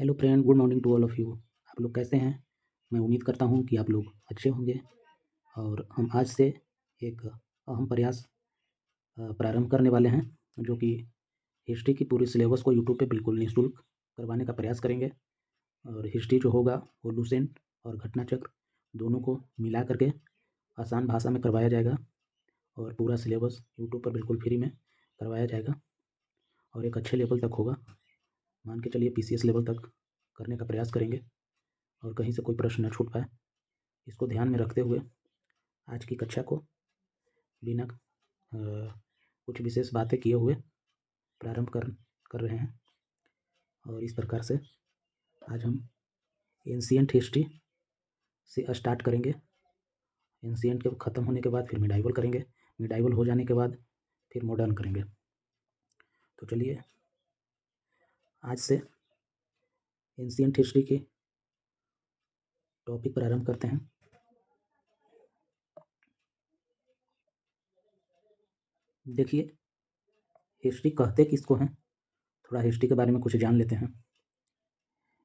Hello friend, good morning to all of you. आप लोग कैसे हैं? मैं उम्मीद करता हूं कि आप लोग अच्छे होंगे। और हम आज से एक अहम प्रयास प्रारंभ करने वाले हैं, जो कि हिस्ट्री की पूरी सिलेबस को यूट्यूब पे बिल्कुल निःशुल्क करवाने का प्रयास करेंगे। और हिस्ट्री जो होगा वो लुसेंट और घटनाचक्र दोनों को मिला करके आसान भाषा में करवाया जाएगा और पूरा सिलेबस यूट्यूब पर बिल्कुल फ्री में करवाया जाएगा और एक अच्छे लेवल तक होगा। मान के चलिए पीसीएस लेवल तक करने का प्रयास करेंगे और कहीं से कोई प्रश्न न छूट पाए। इसको ध्यान में रखते हुए आज की कक्षा को बिना कुछ विशेष बातें किए हुए प्रारंभ कर रहे हैं। और इस प्रकार से आज हम एंशिएंट हिस्ट्री से स्टार्ट करेंगे। एंशिएंट के ख़त्म होने के बाद फिर मिडाइवल करेंगे, मिडाइवल हो जाने के बाद फिर मॉडर्न करेंगे। तो चलिए आज से एंशिएंट हिस्ट्री की टॉपिक प्रारंभ करते हैं। देखिए, हिस्ट्री कहते किसको हैं, थोड़ा हिस्ट्री के बारे में कुछ जान लेते हैं।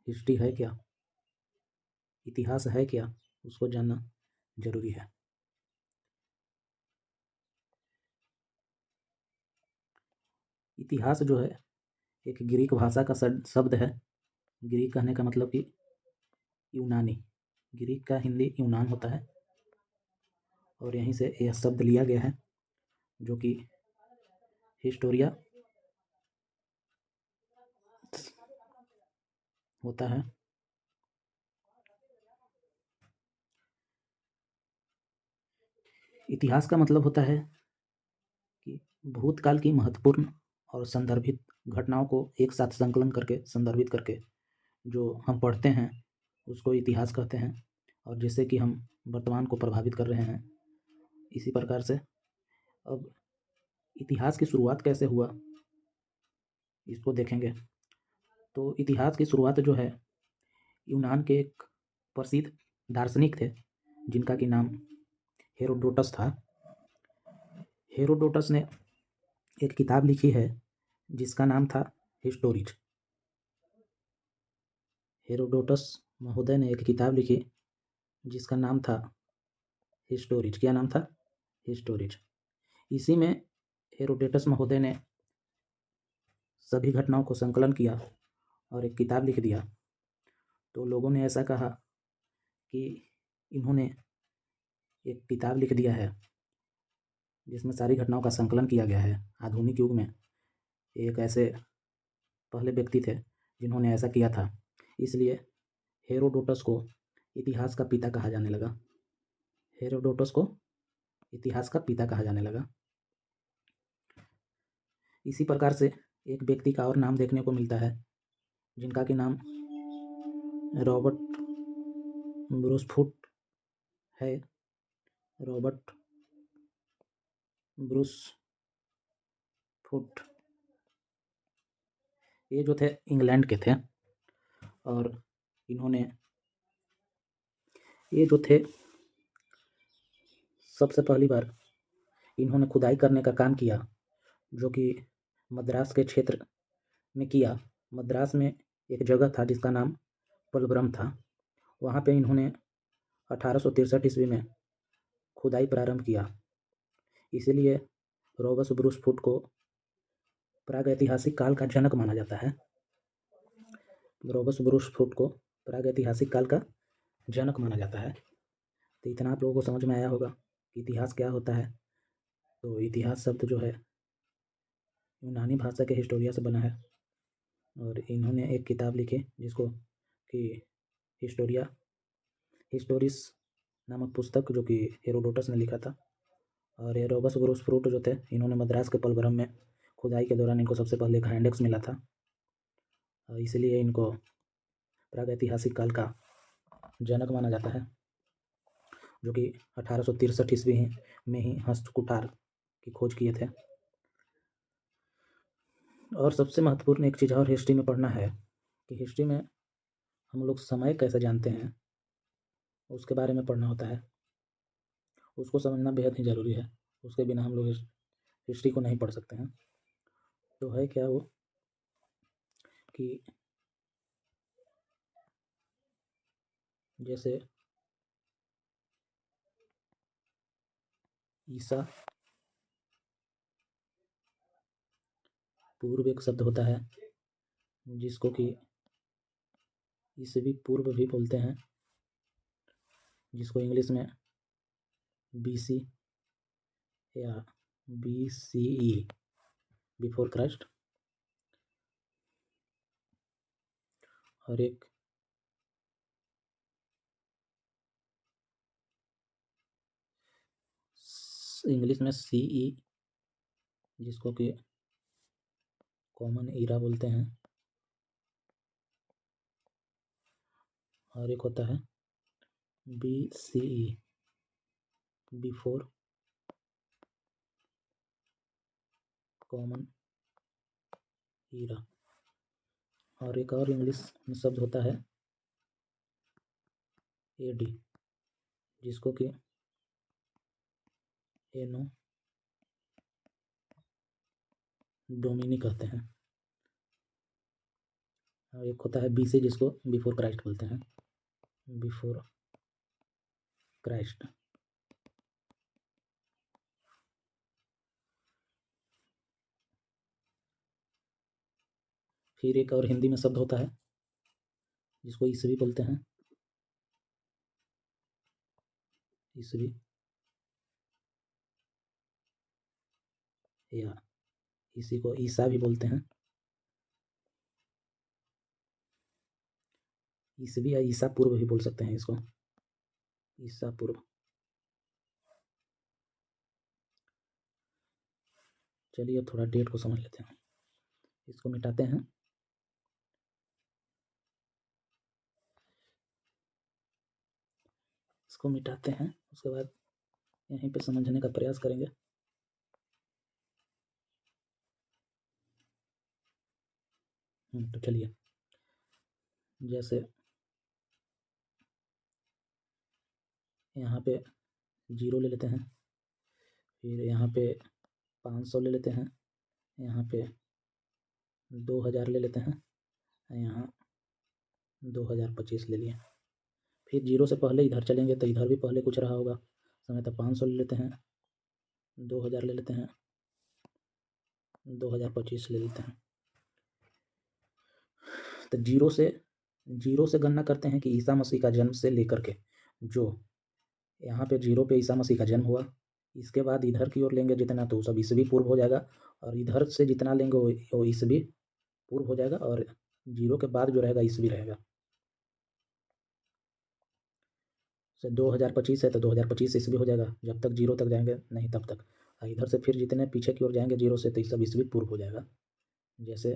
हिस्ट्री है क्या, इतिहास है क्या, उसको जानना जरूरी है। इतिहास जो है एक ग्रीक भाषा का शब्द है। ग्रीक कहने का मतलब कि यूनानी, ग्रीक का हिंदी यूनान होता है और यहीं से यह शब्द लिया गया है, जो कि हिस्टोरिया होता है। इतिहास का मतलब होता है कि भूतकाल की महत्वपूर्ण और संदर्भित घटनाओं को एक साथ संकलन करके संदर्भित करके जो हम पढ़ते हैं उसको इतिहास कहते हैं, और जिससे कि हम वर्तमान को प्रभावित कर रहे हैं। इसी प्रकार से अब इतिहास की शुरुआत कैसे हुआ इसको देखेंगे। तो इतिहास की शुरुआत जो है यूनान के एक प्रसिद्ध दार्शनिक थे जिनका कि नाम हेरोडोटस था। हेरोडोटस ने एक किताब लिखी है जिसका नाम था हिस्टोरिज। हेरोडोटस महोदय ने एक किताब लिखी जिसका नाम था हिस्टोरिज। क्या नाम था? हिस्टोरिज। इसी में हेरोडोटस महोदय ने सभी घटनाओं को संकलन किया और एक किताब लिख दिया। तो लोगों ने ऐसा कहा कि इन्होंने एक किताब लिख दिया है जिसमें सारी घटनाओं का संकलन किया गया है। आधुनिक युग में एक ऐसे पहले व्यक्ति थे जिन्होंने ऐसा किया था, इसलिए हेरोडोटस को इतिहास का पिता कहा जाने लगा। हेरोडोटस को इतिहास का पिता कहा जाने लगा। इसी प्रकार से एक व्यक्ति का और नाम देखने को मिलता है जिनका कि नाम रॉबर्ट ब्रूसफुट है। रॉबर्ट ब्रूसफुट ये जो थे इंग्लैंड के थे और इन्होंने ये जो थे सबसे पहली बार इन्होंने खुदाई करने का काम किया, जो कि मद्रास के क्षेत्र में किया। मद्रास में एक जगह था जिसका नाम पलवरम था। वहाँ पे इन्होंने 1863 ईस्वी में खुदाई प्रारंभ किया। इसीलिए रॉबर्ट ब्रूसफुट को प्रागैतिहासिक काल का जनक माना जाता है। रॉबर्ट ब्रूसफुट को प्रागैतिहासिक काल का जनक माना जाता है। तो इतना आप लोगों को समझ में आया होगा कि इतिहास क्या होता है। तो इतिहास शब्द जो है यूनानी भाषा के हिस्टोरिया से बना है और इन्होंने एक किताब लिखी जिसको कि हिस्टोरिस नामक पुस्तक, जो कि हेरोडोटस ने लिखा था। और ये रॉबर्ट ब्रूसफुट जो थे इन्होंने मद्रास के पलवरम में खुदाई के दौरान इनको सबसे पहले एक हैंडेक्स मिला था, इसलिए इनको प्रागैतिहासिक काल का जनक माना जाता है, जो कि 1863 ईस्वी में ही हस्तकुठार की खोज किए थे। और सबसे महत्वपूर्ण एक चीज़ और हिस्ट्री में पढ़ना है कि हिस्ट्री में हम लोग समय कैसे जानते हैं उसके बारे में पढ़ना होता है। उसको समझना बेहद ही ज़रूरी है, उसके बिना हम लोग हिस्ट्री को नहीं पढ़ सकते हैं। तो है क्या वो कि जैसे ईसा पूर्व एक शब्द होता है जिसको कि ईसवी पूर्व भी बोलते हैं, जिसको इंग्लिश में BC या BCE, बिफोर क्राइस्ट। और एक इंग्लिश में CE, जिसको कि कॉमन ईरा बोलते हैं। और एक होता है BCE, बिफोर कॉमन ईरा। और एक और इंग्लिश में शब्द होता है AD, जिसको कि एनो डोमिनी कहते हैं। और एक होता है BC, जिसको बिफोर क्राइस्ट बोलते हैं, बिफोर क्राइस्ट। फिर एक और हिंदी में शब्द होता है जिसको ईसवी बोलते हैं, ईसवी या इसी को ईसा भी बोलते हैं। ईसवी या ईसा पूर्व भी बोल सकते हैं इसको, ईसा पूर्व। चलिए थोड़ा डेट को समझ लेते हैं। इसको मिटाते हैं। इसको मिटाते हैं, उसके बाद यहीं पे समझने का प्रयास करेंगे। तो चलिए, जैसे यहाँ पे 0 ले लेते हैं, फिर यहाँ पे 500 ले लेते हैं, यहाँ पे 2000 ले लेते हैं, यहाँ 2025 ले लिए। फिर 0 से पहले इधर चलेंगे तो इधर भी पहले कुछ रहा होगा समय, तो 500 ले लेते हैं, 2000 ले लेते हैं, 2025 ले लेते हैं। तो 0 से गणना करते हैं कि ईसा मसीह का जन्म से लेकर के, जो यहाँ पे 0 पे ईसा मसीह का जन्म हुआ, इसके बाद इधर की ओर लेंगे जितना तो सब ईसवी पूर्व हो जाएगा, और इधर से जितना लेंगे वो ईसवी पूर्व हो जाएगा, और 0 के बाद जो रहेगा ईसवी रहेगा। 2025 है तो 2025 ईस्वी हो जाएगा, जब तक 0 तक जाएंगे नहीं तब तक। और इधर से फिर जितने पीछे की ओर जाएंगे 0 से, तो सब ईस्वी पूर्व हो जाएगा। जैसे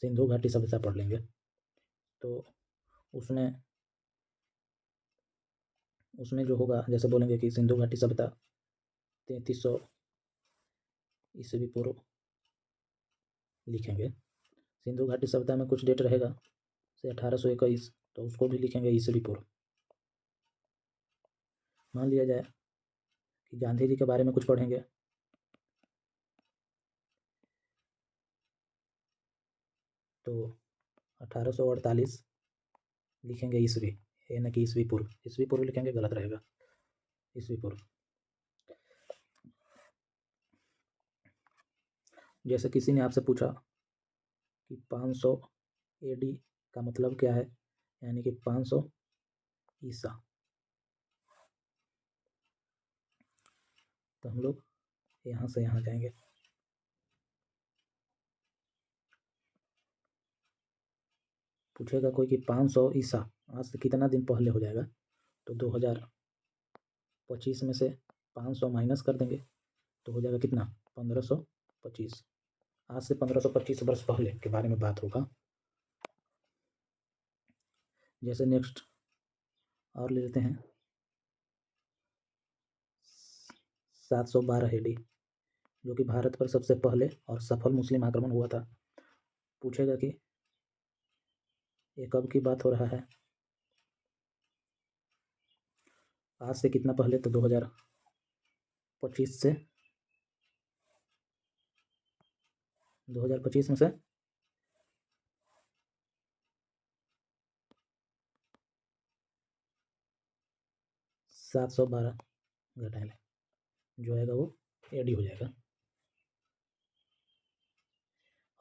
सिंधु घाटी सभ्यता पढ़ लेंगे तो उसमें जो होगा, जैसे बोलेंगे कि सिंधु घाटी सभ्यता 3300 ईस्वी पूर्व लिखेंगे। सिंधु घाटी सभ्यता में कुछ डेट रहेगा से 1821, तो उसको भी लिखेंगे ईस्वी पूर्व। मान लिया जाए कि गांधी जी के बारे में कुछ पढ़ेंगे तो 1848 लिखेंगे ईस्वी, ये न कि ईस्वी पूर्व। ईस्वी पूर्व लिखेंगे गलत रहेगा, ईस्वी पूर्व। जैसे किसी ने आपसे पूछा कि 500 AD का मतलब क्या है, यानी कि 500 ईसा, तो हम लोग यहाँ से यहाँ जाएंगे। पूछेगा कोई कि 500 ईसा आज से कितना दिन पहले हो जाएगा, तो 2025 में से 500 माइनस कर देंगे तो हो जाएगा कितना, 1525। आज से 1525 वर्ष पहले के बारे में बात होगा। जैसे नेक्स्ट और ले लेते हैं 712 AD, जो कि भारत पर सबसे पहले और सफल मुस्लिम आक्रमण हुआ था। पूछेगा कि ये कब की बात हो रहा है, आज से कितना पहले, तो 2025 से 2025 में से 712 घटा लें, जो आएगा वो एडी हो जाएगा।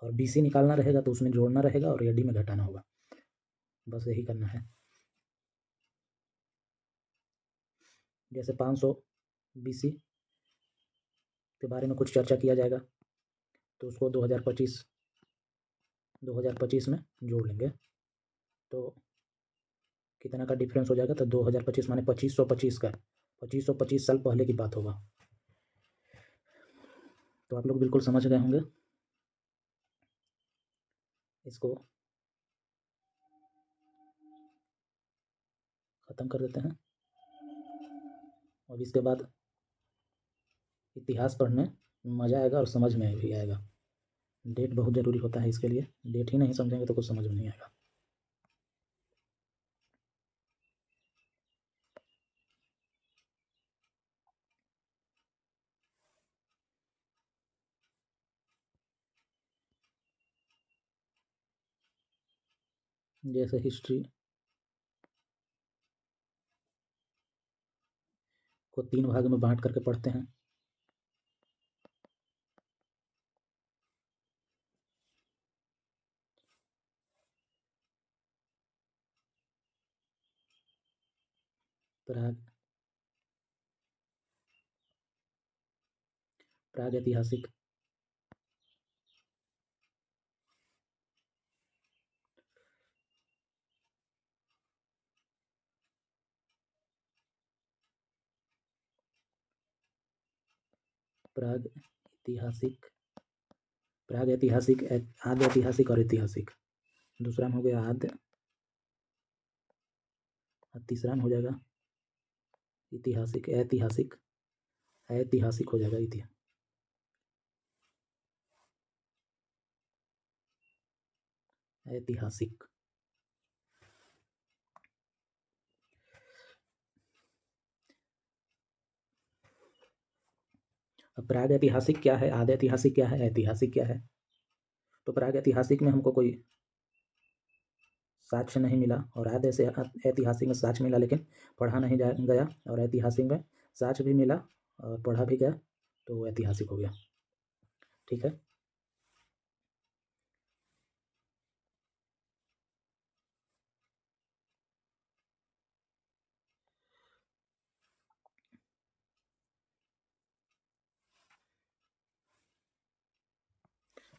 और BC निकालना रहेगा तो उसमें जोड़ना रहेगा और एडी में घटाना होगा, बस यही करना है। जैसे 500 BC के बारे में कुछ चर्चा किया जाएगा तो उसको 2025 में जोड़ लेंगे तो कितना का डिफरेंस हो जाएगा, तो 2025 माने 2525 का, 2525 साल पहले की बात होगा। तो आप लोग बिल्कुल समझ गए होंगे। इसको ख़त्म कर देते हैं। अब इसके बाद इतिहास पढ़ने मज़ा आएगा और समझ में भी आएगा। डेट बहुत ज़रूरी होता है इसके लिए, डेट ही नहीं समझेंगे तो कुछ समझ में नहीं आएगा। जैसे हिस्ट्री को 3 भाग में बांट करके पढ़ते हैं। प्राग ऐतिहासिक, प्राग ऐतिहासिक, आद्य ऐतिहासिक और ऐतिहासिक। दूसरा में हो गया आद्य, तीसरा में हो जाएगा ऐतिहासिक, ऐतिहासिक हो जाएगा ऐतिहासिक। अब प्राग ऐतिहासिक क्या है, आद्य ऐतिहासिक क्या है, ऐतिहासिक क्या है? तो प्राग ऐतिहासिक में हमको कोई साक्ष्य नहीं मिला और आद्य से ऐतिहासिक में साक्ष्य मिला लेकिन पढ़ा नहीं गया, और ऐतिहासिक में साक्ष्य भी मिला और पढ़ा भी गया, तो वो ऐतिहासिक हो गया। ठीक है।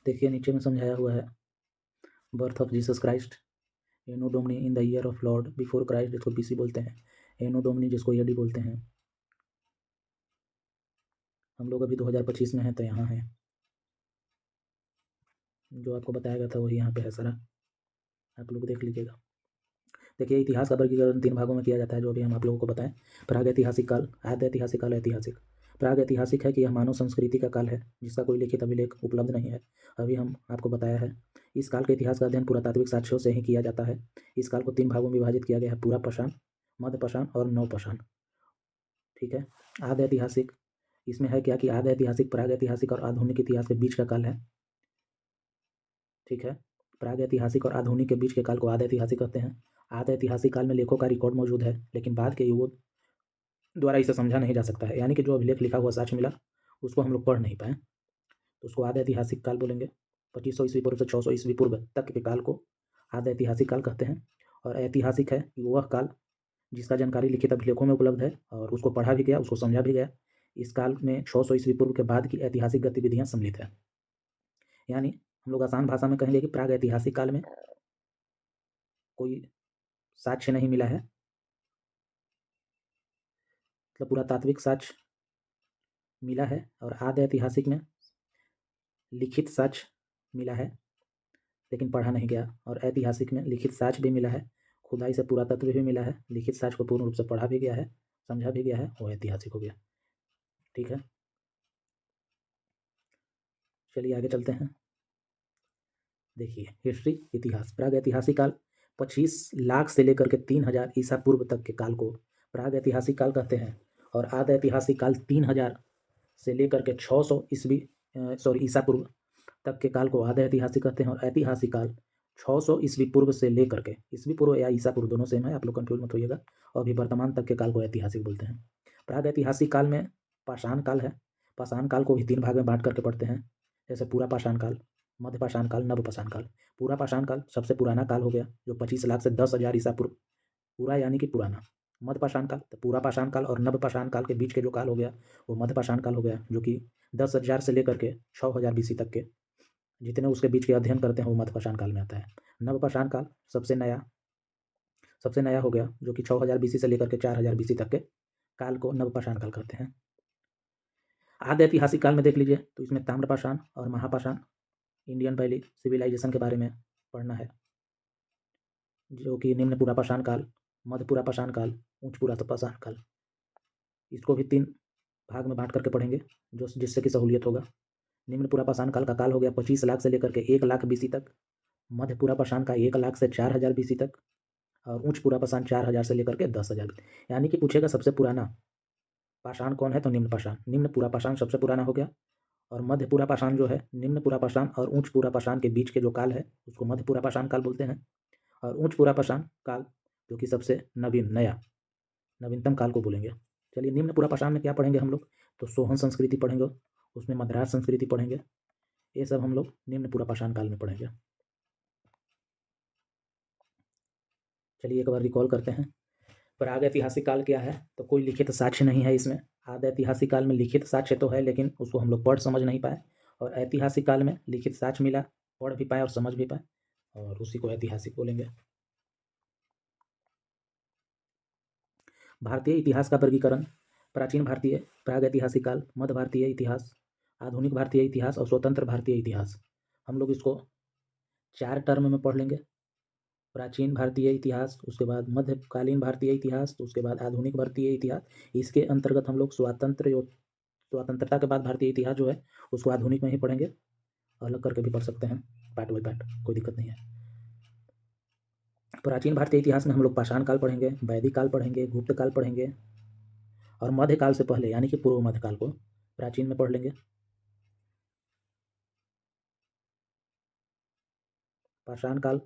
देखिए नीचे में समझाया हुआ है, birth of Jesus Christ, anno domini in the year of lord before Christ, जिसको BC बोलते हैं, एनो डोमिनी जिसको AD बोलते हैं। हम लोग अभी 2025 में हैं तो यहाँ है, जो आपको बताया गया था वही यहाँ पे है सारा, आप लोग देख लीजिएगा। देखिए इतिहास का वर्गीकरण 3 भागों में किया जाता है, जो अभी हम आप लोगों को बताएं। प्राग ऐतिहासिक काल, आद्य ऐतिहासिक काल, ऐतिहासिक। प्राग ऐतिहासिक है कि यह मानव संस्कृति का काल है जिसका कोई लिखित अभिलेख उपलब्ध नहीं है, अभी हम आपको बताया है। इस काल के इतिहास का अध्ययन पुरातात्विक साक्ष्यों से ही किया जाता है। इस काल को 3 भागों में विभाजित किया गया है, पूरा पाषाण, मध्य पाषाण और नव पाषाण। ठीक है। आद्य ऐतिहासिक, इसमें है क्या कि आद्य ऐतिहासिक प्राग ऐतिहासिक और आधुनिक इतिहास के बीच का काल है। ठीक है। प्राग ऐतिहासिक और आधुनिक के बीच के काल को आद्य ऐतिहासिक कहते हैं। आद्य ऐतिहासिक काल में लेखों का रिकॉर्ड मौजूद है, लेकिन बाद के युगों द्वारा इसे समझा नहीं जा सकता है, यानी कि जो अभिलेख लिखा हुआ साक्ष्य मिला उसको हम लोग पढ़ नहीं पाए, तो उसको आद्य ऐतिहासिक काल बोलेंगे। 2500 ईस्वी पूर्व से 600 ईस्वी पूर्व तक के काल को आद्य ऐतिहासिक काल कहते हैं। और ऐतिहासिक है कि वह काल जिसका जानकारी लिखित अभिलेखों में उपलब्ध है और उसको पढ़ा भी गया, उसको समझा भी गया। इस काल में 600 ईस्वी पूर्व के बाद की ऐतिहासिक गतिविधियां सम्मिलित है। यानी हम लोग आसान भाषा में कहेंगे कि प्राग ऐतिहासिक काल में कोई साक्ष्य नहीं मिला है, मतलब पुरातात्विक साक्ष्य मिला है, और आद्य ऐतिहासिक में लिखित साक्ष्य मिला है लेकिन पढ़ा नहीं गया, और ऐतिहासिक में लिखित साक्ष्य भी मिला है, खुदाई से पुरातत्व भी मिला है, लिखित साक्ष्य को पूर्ण रूप से पढ़ा भी गया है, समझा भी गया है, वो ऐतिहासिक हो गया। ठीक है, चलिए आगे चलते हैं। देखिए हिस्ट्री, इतिहास। प्राग ऐतिहासिक काल 25 लाख से लेकर के 3000 ईसा पूर्व तक के काल को प्राग ऐतिहासिक काल कहते हैं, और आद्य ऐतिहासिक काल 3000 से लेकर के 600 ईसा पूर्व तक के काल को आद्य ऐतिहासिक कहते हैं, और ऐतिहासिक काल 600 ईस्वी पूर्व से लेकर के, ईस्वी पूर्व या ईसा पूर्व दोनों सेम है, आप लोग कंफ्यूज मत होइएगा, और अभी वर्तमान तक के काल को ऐतिहासिक बोलते हैं। प्राग ऐतिहासिक काल में पाषाण काल है। पाषाण काल को भी 3 भाग में बांट करके पढ़ते हैं, जैसे पूरा पाषाण काल, मध्य पाषाण काल, नव पाषाण काल। पूरा पाषाण काल सबसे पुराना काल हो गया, जो 25 लाख से 10,000 ईसा पूर्व, पूरा यानी कि पुराना। मध्य पाषाण काल, तो पूरा पाषाण काल और नव पाषाण काल के बीच के जो काल हो गया वो मध्य पाषाण काल हो गया, जो कि 10,000 से लेकर के 6,000 बीसी तक के जितने उसके बीच के अध्ययन करते हैं वो मध्य पाषाण काल में आता है। नव पाषाण काल सबसे नया हो गया, जो कि 6,000 बीसी से लेकर के 4,000 बीसी तक के काल को नव पाषाण काल कहते हैं। आद्य ऐतिहासिक काल में देख लीजिए, तो इसमें ताम्रपाषाण और महापाषाण, इंडियन वैली सिविलाइजेशन के बारे में पढ़ना है, जो कि निम्न पूरा पाषाण काल, मध्य पूरा पाषाण काल, उच्च पूरा पाषाण काल। इसको भी 3 भाग में बांट करके पढ़ेंगे, जो जिससे कि सहूलियत होगा। निम्न पूरा पाषाण काल का काल हो गया 25 लाख से लेकर के 1 लाख बीसी तक। मध्य पूरा पाषाण का 1 लाख से 4,000 बीसी तक, और उच्च पूरा पाषाण 4,000 से लेकर के 10,000। यानी कि पूछेगा सबसे पुराना पाषाण कौन है, तो निम्न पाषाण, निम्न पूरा पाषाण सबसे पुराना हो गया। और मध्य पूरा पाषाण जो है, निम्न पूरा पाषाण और उच्च पूरा पाषाण के बीच के जो काल है उसको मध्य पूरा पाषाण काल बोलते हैं। और उच्च पूरा पाषाण काल जो कि सबसे नवीनतम काल को बोलेंगे। चलिए, निम्न पूरा पाषाण में क्या पढ़ेंगे हम लोग, तो सोहन संस्कृति पढ़ेंगे, उसमें मद्रास संस्कृति पढ़ेंगे, ये सब हम लोग निम्न पूरा पाषाण काल में पढ़ेंगे। चलिए एक बार रिकॉल करते हैं। प्राग ऐतिहासिक काल क्या है, तो कोई लिखित साक्ष्य नहीं है इसमें। आद्य ऐतिहासिक काल में लिखित साक्ष्य तो है, लेकिन उसको हम लोग पढ़ समझ नहीं पाए, और ऐतिहासिक काल में लिखित साक्ष्य मिला, पढ़ भी पाए और समझ भी पाए, और उसी को ऐतिहासिक बोलेंगे। भारतीय इतिहास का वर्गीकरण: प्राचीन भारतीय, प्राग ऐतिहासिक काल, मध्य भारतीय इतिहास, आधुनिक भारतीय इतिहास और स्वतंत्र भारतीय इतिहास। हम लोग इसको 4 टर्म में पढ़ लेंगे। प्राचीन भारतीय इतिहास, उसके बाद मध्यकालीन भारतीय इतिहास, उसके बाद आधुनिक भारतीय इतिहास। इसके अंतर्गत हम लोग स्वतंत्रता के बाद भारतीय इतिहास जो है उसको आधुनिक में ही पढ़ेंगे, अलग करके भी पढ़ सकते हैं, पार्ट बाई पार्ट, कोई दिक्कत नहीं है। प्राचीन भारतीय इतिहास में हम लोग पाषाण काल पढ़ेंगे, वैदिक काल पढ़ेंगे, गुप्त काल पढ़ेंगे, और मध्यकाल से पहले यानी कि पूर्व मध्यकाल को प्राचीन में पढ़ लेंगे। पाषाण काल,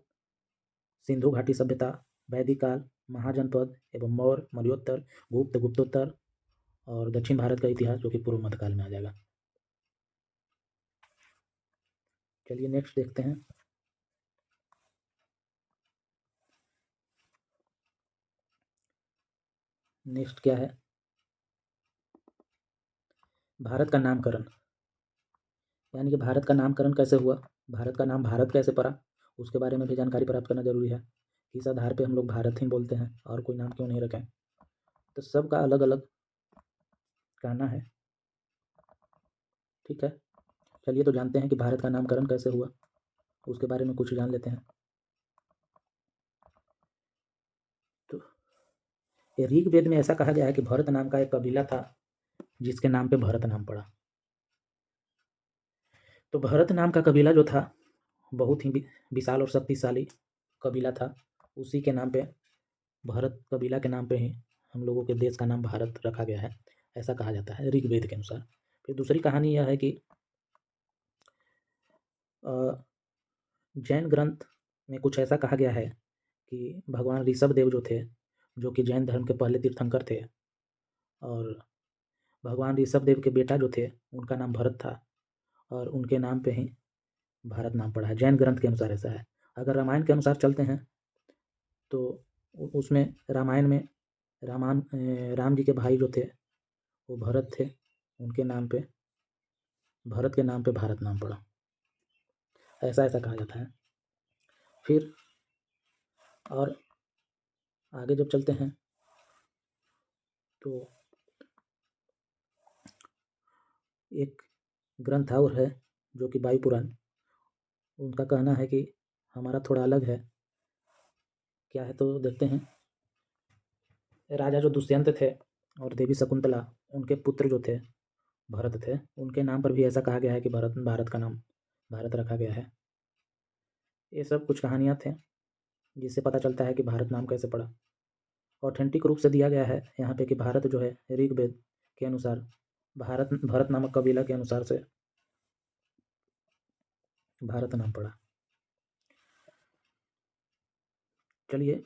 सिंधु घाटी सभ्यता, वैदिक काल, महाजनपद एवं मौर्य, मलयोत्तर, गुप्त, गुप्तोत्तर, और दक्षिण भारत का इतिहास जो कि पूर्व मध्यकाल में आ जाएगा। चलिए नेक्स्ट देखते हैं। नेक्स्ट क्या है, भारत का नामकरण, यानी कि भारत का नामकरण कैसे हुआ, भारत का नाम भारत कैसे पड़ा, उसके बारे में भी जानकारी प्राप्त करना जरूरी है। किस आधार पे हम लोग भारत ही बोलते हैं और कोई नाम क्यों नहीं रखें, तो सबका अलग अलग कहना है, ठीक है। चलिए तो जानते हैं कि भारत का नामकरण कैसे हुआ, उसके बारे में कुछ जान लेते हैं। तो ऋग्वेद में ऐसा कहा गया है कि भरत नाम का एक कबीला था जिसके नाम पे भरत नाम पड़ा। तो भरत नाम का कबीला जो था बहुत ही विशाल और शक्तिशाली कबीला था, उसी के नाम पे, भरत कबीला के नाम पे ही हम लोगों के देश का नाम भारत रखा गया है, ऐसा कहा जाता है ऋग्वेद के अनुसार। फिर दूसरी कहानी यह है कि जैन ग्रंथ में कुछ ऐसा कहा गया है कि भगवान ऋषभ देव जो थे, जो कि जैन धर्म के पहले तीर्थंकर थे, और भगवान ऋषभ देव के बेटा जो थे उनका नाम भरत था, और उनके नाम पे ही भारत नाम पड़ा है, जैन ग्रंथ के अनुसार ऐसा है। अगर रामायण के अनुसार चलते हैं तो उसमें रामायण में राम जी के भाई जो थे वो भरत थे, उनके नाम पे, भरत के नाम पे भारत नाम पड़ा, ऐसा ऐसा कहा जाता है। फिर और आगे जब चलते हैं तो एक ग्रंथ और है जो कि वायु पुराण, उनका कहना है कि हमारा थोड़ा अलग है, क्या है तो देखते हैं। राजा जो दुष्यंत थे और देवी शकुंतला, उनके पुत्र जो थे भरत थे, उनके नाम पर भी ऐसा कहा गया है कि भारत का नाम भारत रखा गया है। ये सब कुछ कहानियाँ थे जिससे पता चलता है कि भारत नाम कैसे पड़ा। ऑथेंटिक रूप से दिया गया है यहाँ पे कि भारत जो है ऋग्वेद के अनुसार भरत नामक कबीला के अनुसार से भारत नाम पड़ा। चलिए,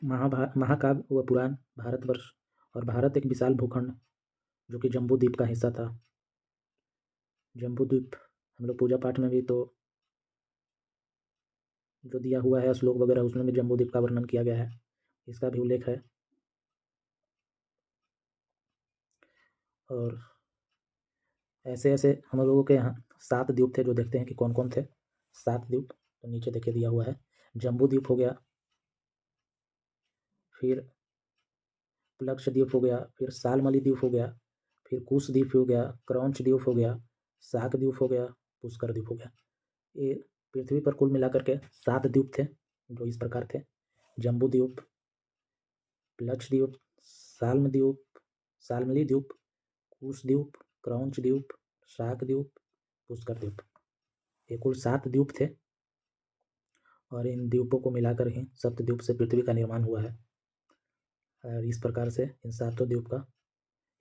महाकाव्य व पुराण, भारतवर्ष और भारत एक विशाल भूखंड जो कि जम्बू द्वीप का हिस्सा था। जम्बू द्वीप हम लोग पूजा पाठ में भी तो जो दिया हुआ है श्लोक वगैरह, उसमें भी जम्बू द्वीप का वर्णन किया गया है, इसका भी उल्लेख है। और ऐसे ऐसे हम लोगों के यहाँ 7 द्वीप थे, जो देखते हैं कि कौन कौन थे 7 द्वीप। तो नीचे देखिए दिया हुआ है, जम्बू द्वीप हो गया, फिर प्लक्ष द्वीप हो गया, फिर सालमली द्वीप हो गया, फिर कुश द्वीप हो गया, क्रौंच द्वीप हो गया, शाक द्वीप हो गया, पुष्कर द्वीप हो गया। ये पृथ्वी पर कुल मिलाकर के 7 द्वीप थे, जो इस प्रकार थे: जम्बू द्वीप, प्लक्ष द्वीप, सालमली द्वीप, कुश द्वीप, क्रौंच द्वीप, शाक द्वीप, पुष्कर द्वीप। ये कुल 7 द्वीप थे और इन द्वीपों को मिलाकर ही सप्तद्वीप से पृथ्वी का निर्माण हुआ है। और इस प्रकार से इन 7 द्वीप का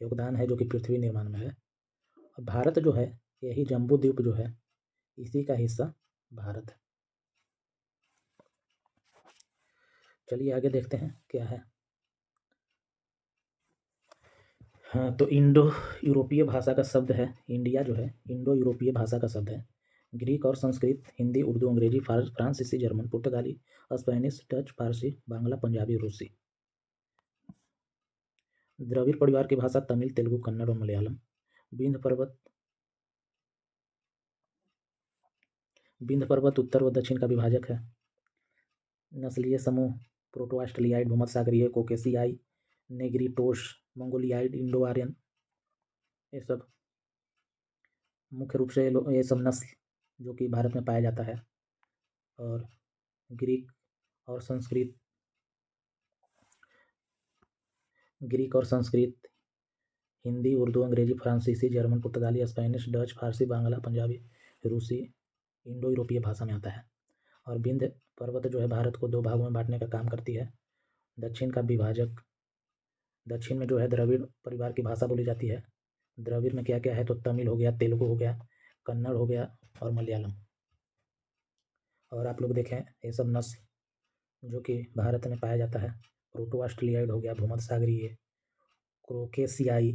योगदान है जो कि पृथ्वी निर्माण में है। और भारत जो है, यही जम्बू द्वीप जो है, इसी का हिस्सा भारत है। चलिए आगे देखते हैं क्या है। हाँ, तो इंडो यूरोपीय भाषा का शब्द है इंडिया, जो है इंडो यूरोपीय भाषा का शब्द है। ग्रीक और संस्कृत, हिंदी, उर्दू, अंग्रेजी, फ्रांसीसी, जर्मन, पुर्तगाली, स्पेनिश, डच, फारसी, बांग्ला, पंजाबी, रूसी। द्रविड़ परिवार की भाषा तमिल, तेलुगु, कन्नड़ और मलयालम। विंध्य पर्वत उत्तर व दक्षिण का विभाजक है। नस्लीय समूह प्रोटो ऑस्ट्रेलियाइड, भूमध्यसागरीय, कोकेशियाई, नेग्रिटोस, मंगोलियाइड, इंडो आर्यन। ये सब मुख्य रूप से ये सब नस्ल जो कि भारत में पाया जाता है। और ग्रीक और संस्कृत, हिंदी, उर्दू, अंग्रेजी, फ्रांसीसी, जर्मन, पुर्तगाली, स्पेनिश, डच, फारसी, बांग्ला, पंजाबी, रूसी इंडो यूरोपीय भाषा में आता है। और विंध्य पर्वत जो है भारत को 2 भागों में बांटने का काम करती है। दक्षिण का विभाजक, दक्षिण में जो है द्रविड़ परिवार की भाषा बोली जाती है। द्रविड़ में क्या क्या है, तो तमिल हो गया, तेलुगु हो गया, कन्नड़ हो गया और मलयालम। और आप लोग देखें, ये सब नस्ल जो कि भारत में पाया जाता है, प्रोटो ऑस्ट्रेलियाइड हो गया, भूमध्यसागरीय, कोकेशियाई,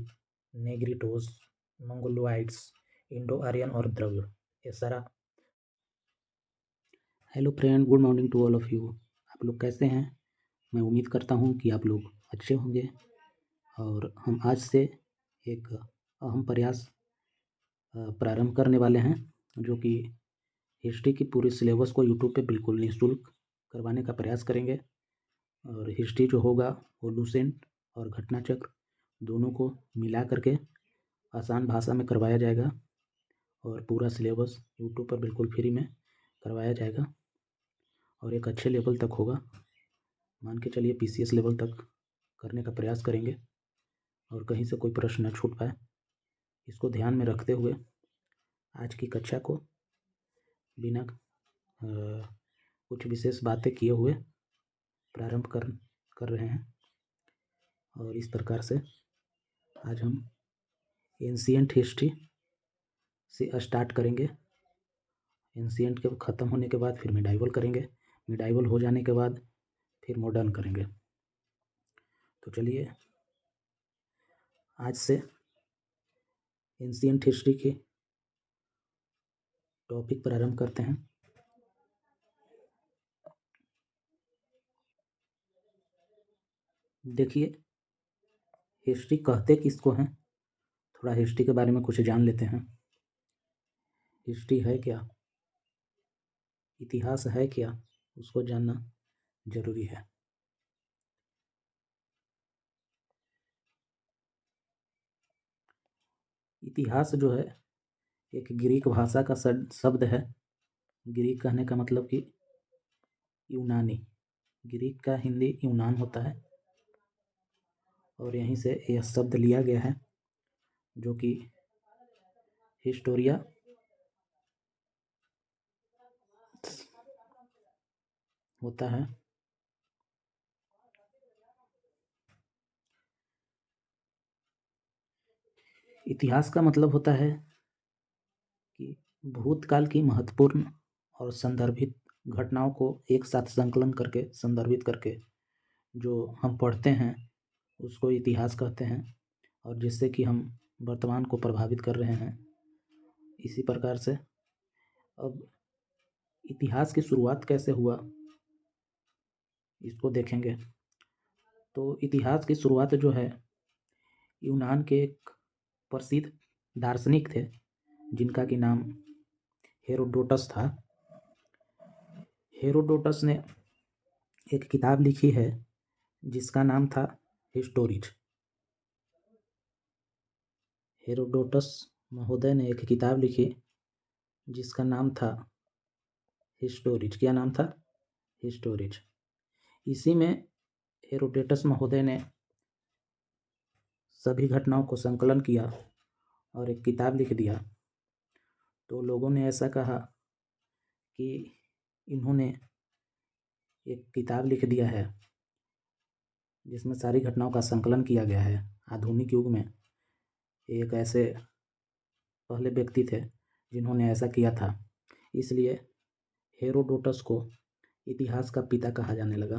नेग्रिटोस, मंगोलोइड्स, इंडो आर्यन और द्रविड़, ये सारा। Hello friend, good morning to all of you. आप लोग कैसे हैं? मैं उम्मीद करता हूं कि आप लोग अच्छे होंगे। और हम आज से एक अहम प्रयास प्रारंभ करने वाले हैं, जो कि हिस्ट्री की पूरी सिलेबस को यूट्यूब पे बिल्कुल निःशुल्क करवाने का प्रयास करेंगे। और हिस्ट्री जो होगा वो लुसेंट और घटनाचक्र दोनों को मिला करके आसान भाषा में करवाया जाएगा। और पूरा सिलेबस यूट्यूब पर बिल्कुल फ्री में करवाया जाएगा और एक अच्छे लेवल तक होगा। मान के चलिए PCS लेवल तक करने का प्रयास करेंगे और कहीं से कोई प्रश्न न छूट पाए, इसको ध्यान में रखते हुए आज की कक्षा को बिना कुछ विशेष बातें किए हुए प्रारंभ कर रहे हैं। और इस प्रकार से आज हम एंशिएंट हिस्ट्री से स्टार्ट करेंगे। एंशिएंट के ख़त्म होने के बाद फिर मिडाइवल करेंगे, मिडाइवल हो जाने के बाद फिर मॉडर्न करेंगे। तो चलिए आज से एंशिएंट हिस्ट्री की टॉपिक प्रारंभ करते हैं। देखिए, हिस्ट्री कहते किसको हैं, थोड़ा हिस्ट्री के बारे में कुछ जान लेते हैं। हिस्ट्री है क्या, इतिहास है क्या, उसको जानना जरूरी है। इतिहास जो है एक ग्रीक भाषा का शब्द है। ग्रीक कहने का मतलब कि यूनानी, ग्रीक का हिंदी यूनान होता है और यहीं से यह शब्द लिया गया है, जो कि हिस्टोरिया होता है। इतिहास का मतलब होता है कि भूतकाल की महत्वपूर्ण और संदर्भित घटनाओं को एक साथ संकलन करके संदर्भित करके जो हम पढ़ते हैं उसको इतिहास कहते हैं, और जिससे कि हम वर्तमान को प्रभावित कर रहे हैं। इसी प्रकार से अब इतिहास की शुरुआत कैसे हुआ इसको देखेंगे। तो इतिहास की शुरुआत जो है, यूनान के एक प्रसिद्ध दार्शनिक थे जिनका कि नाम हेरोडोटस था। हेरोडोटस ने एक किताब लिखी है जिसका नाम था हिस्टोरिज। हेरोडोटस महोदय ने एक किताब लिखी जिसका नाम था हिस्टोरिज। क्या नाम था? हिस्टोरिज। इसी में हेरोडोटस महोदय ने सभी घटनाओं को संकलन किया और एक किताब लिख दिया। तो लोगों ने ऐसा कहा कि इन्होंने एक किताब लिख दिया है जिसमें सारी घटनाओं का संकलन किया गया है। आधुनिक युग में एक ऐसे पहले व्यक्ति थे जिन्होंने ऐसा किया था, इसलिए हेरोडोटस को इतिहास का पिता कहा जाने लगा।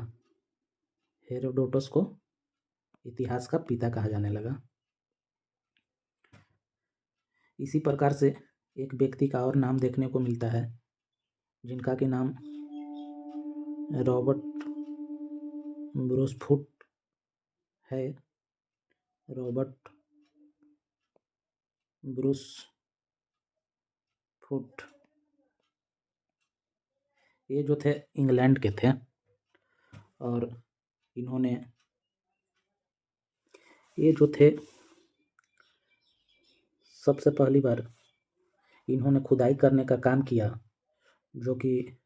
हेरोडोटस को इतिहास का पिता कहा जाने लगा। इसी प्रकार से एक व्यक्ति का और नाम देखने को मिलता है जिनका कि नाम रॉबर्ट ब्रूसफुट है। रॉबर्ट ब्रूसफुट ये जो थे इंग्लैंड के थे, और इन्होंने ये जो थे सबसे पहली बार इन्होंने खुदाई करने का काम किया, जो कि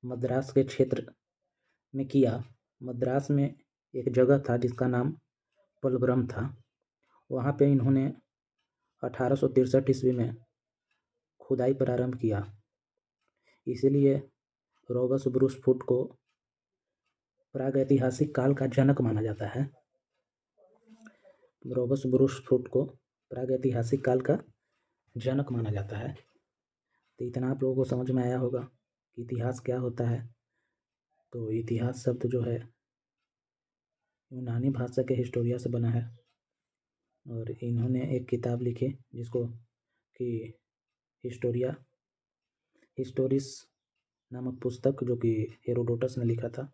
मद्रास के क्षेत्र में किया। मद्रास में एक जगह था जिसका नाम पलवरम था। वहाँ पे इन्होंने 1863 ईस्वी में खुदाई प्रारंभ किया। इसीलिए रॉबर्ट ब्रूसफुट को प्रागैतिहासिक काल का जनक माना जाता है। रॉबर्ट ब्रूसफुट को प्रागैतिहासिक काल का जनक माना जाता है। तो इतना आप लोगों को समझ में आया होगा कि इतिहास क्या होता है। तो इतिहास शब्द जो है यूनानी भाषा के हिस्टोरिया से बना है, और इन्होंने एक किताब लिखी जिसको कि हिस्टोरिस नामक पुस्तक, जो कि हेरोडोटस ने लिखा था।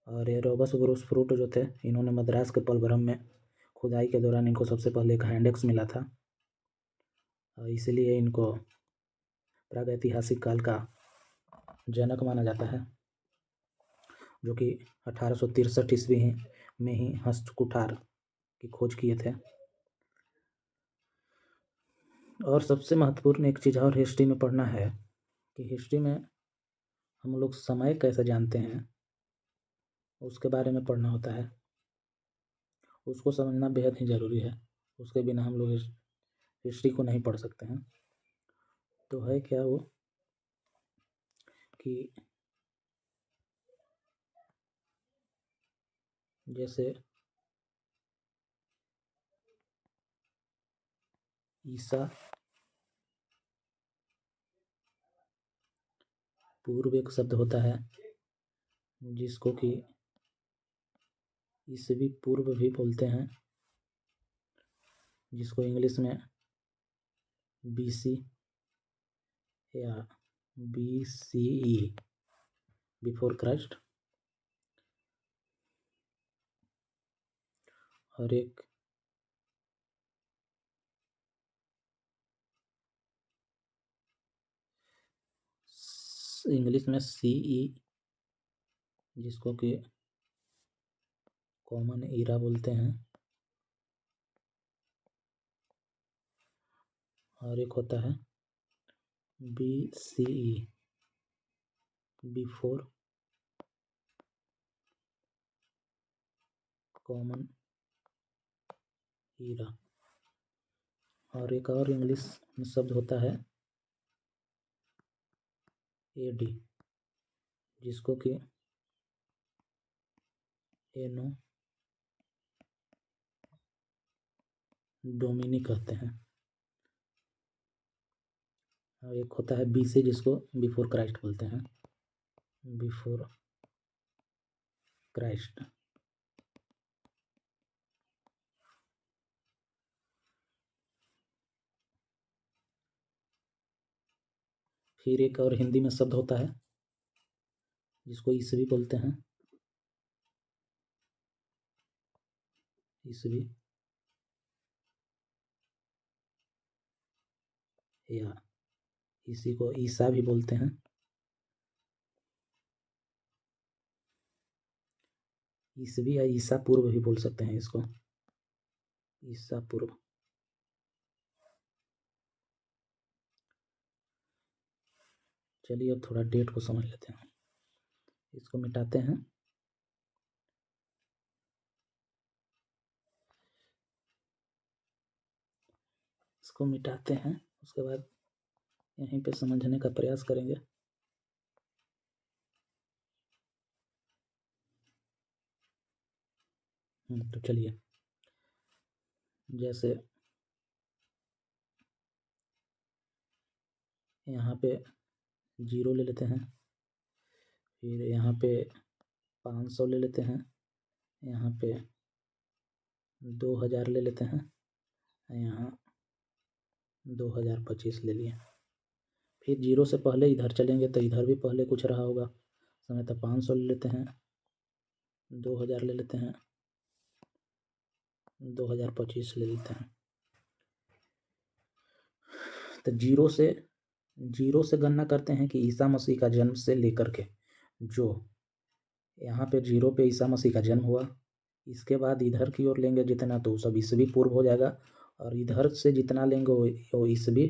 और ये रॉबर्ट ब्रूसफुट जो थे, इन्होंने मद्रास के पलवरम में खुदाई के दौरान इनको सबसे पहले एक हैंडेक्स मिला था, इसलिए इनको प्रागैतिहासिक काल का जनक माना जाता है, जो कि 1863 ईस्वी में ही हस्तकुठार की खोज किए थे। और सबसे महत्वपूर्ण एक चीज़ और हिस्ट्री में पढ़ना है कि हिस्ट्री में हम लोग समय कैसे जानते हैं उसके बारे में पढ़ना होता है। उसको समझना बेहद ही ज़रूरी है। उसके बिना हम लोग हिस्ट्री को नहीं पढ़ सकते हैं। तो है क्या वो कि जैसे ईसा पूर्व एक शब्द होता है जिसको कि ईसवी पूर्व भी बोलते हैं, जिसको इंग्लिश में BC या BCE बिफोर क्राइस्ट। और एक इंग्लिश में CE जिसको कि कॉमन ईरा बोलते हैं। और एक होता है BCE बिफोर कॉमन ईरा। और एक और इंग्लिश में शब्द होता है AD, जिसको कि एनो डोमिनी कहते हैं। और एक होता है BC जिसको बिफोर क्राइस्ट बोलते हैं। Before Christ. फिर एक और हिंदी में शब्द होता है जिसको ईसवी बोलते हैं, ईसवी, या इसी को ईसा भी बोलते हैं। ईसवी या ईसा पूर्व भी बोल सकते हैं इसको, ईसा पूर्व। चलिए अब थोड़ा डेट को समझ लेते हैं। इसको मिटाते हैं, इसको मिटाते हैं, उसके बाद यहीं पे समझने का प्रयास करेंगे। तो चलिए, जैसे यहाँ पे 0 ले लेते हैं, फिर यहाँ पे 500 ले लेते हैं, यहाँ पे 2000 ले लेते हैं, यहाँ 2025 ले लिए। फिर 0 से पहले इधर चलेंगे तो इधर भी पहले कुछ रहा होगा समय, तो 500 ले लेते हैं, 2000 ले लेते हैं, 2025 ले लेते हैं। तो 0 से गणना करते हैं कि ईसा मसीह का जन्म से लेकर के, जो यहाँ पे 0 पे ईसा मसीह का जन्म हुआ, इसके बाद इधर की ओर लेंगे जितना तो सब ईसवी पूर्व हो जाएगा, और इधर से जितना लेंगे वो ईसवी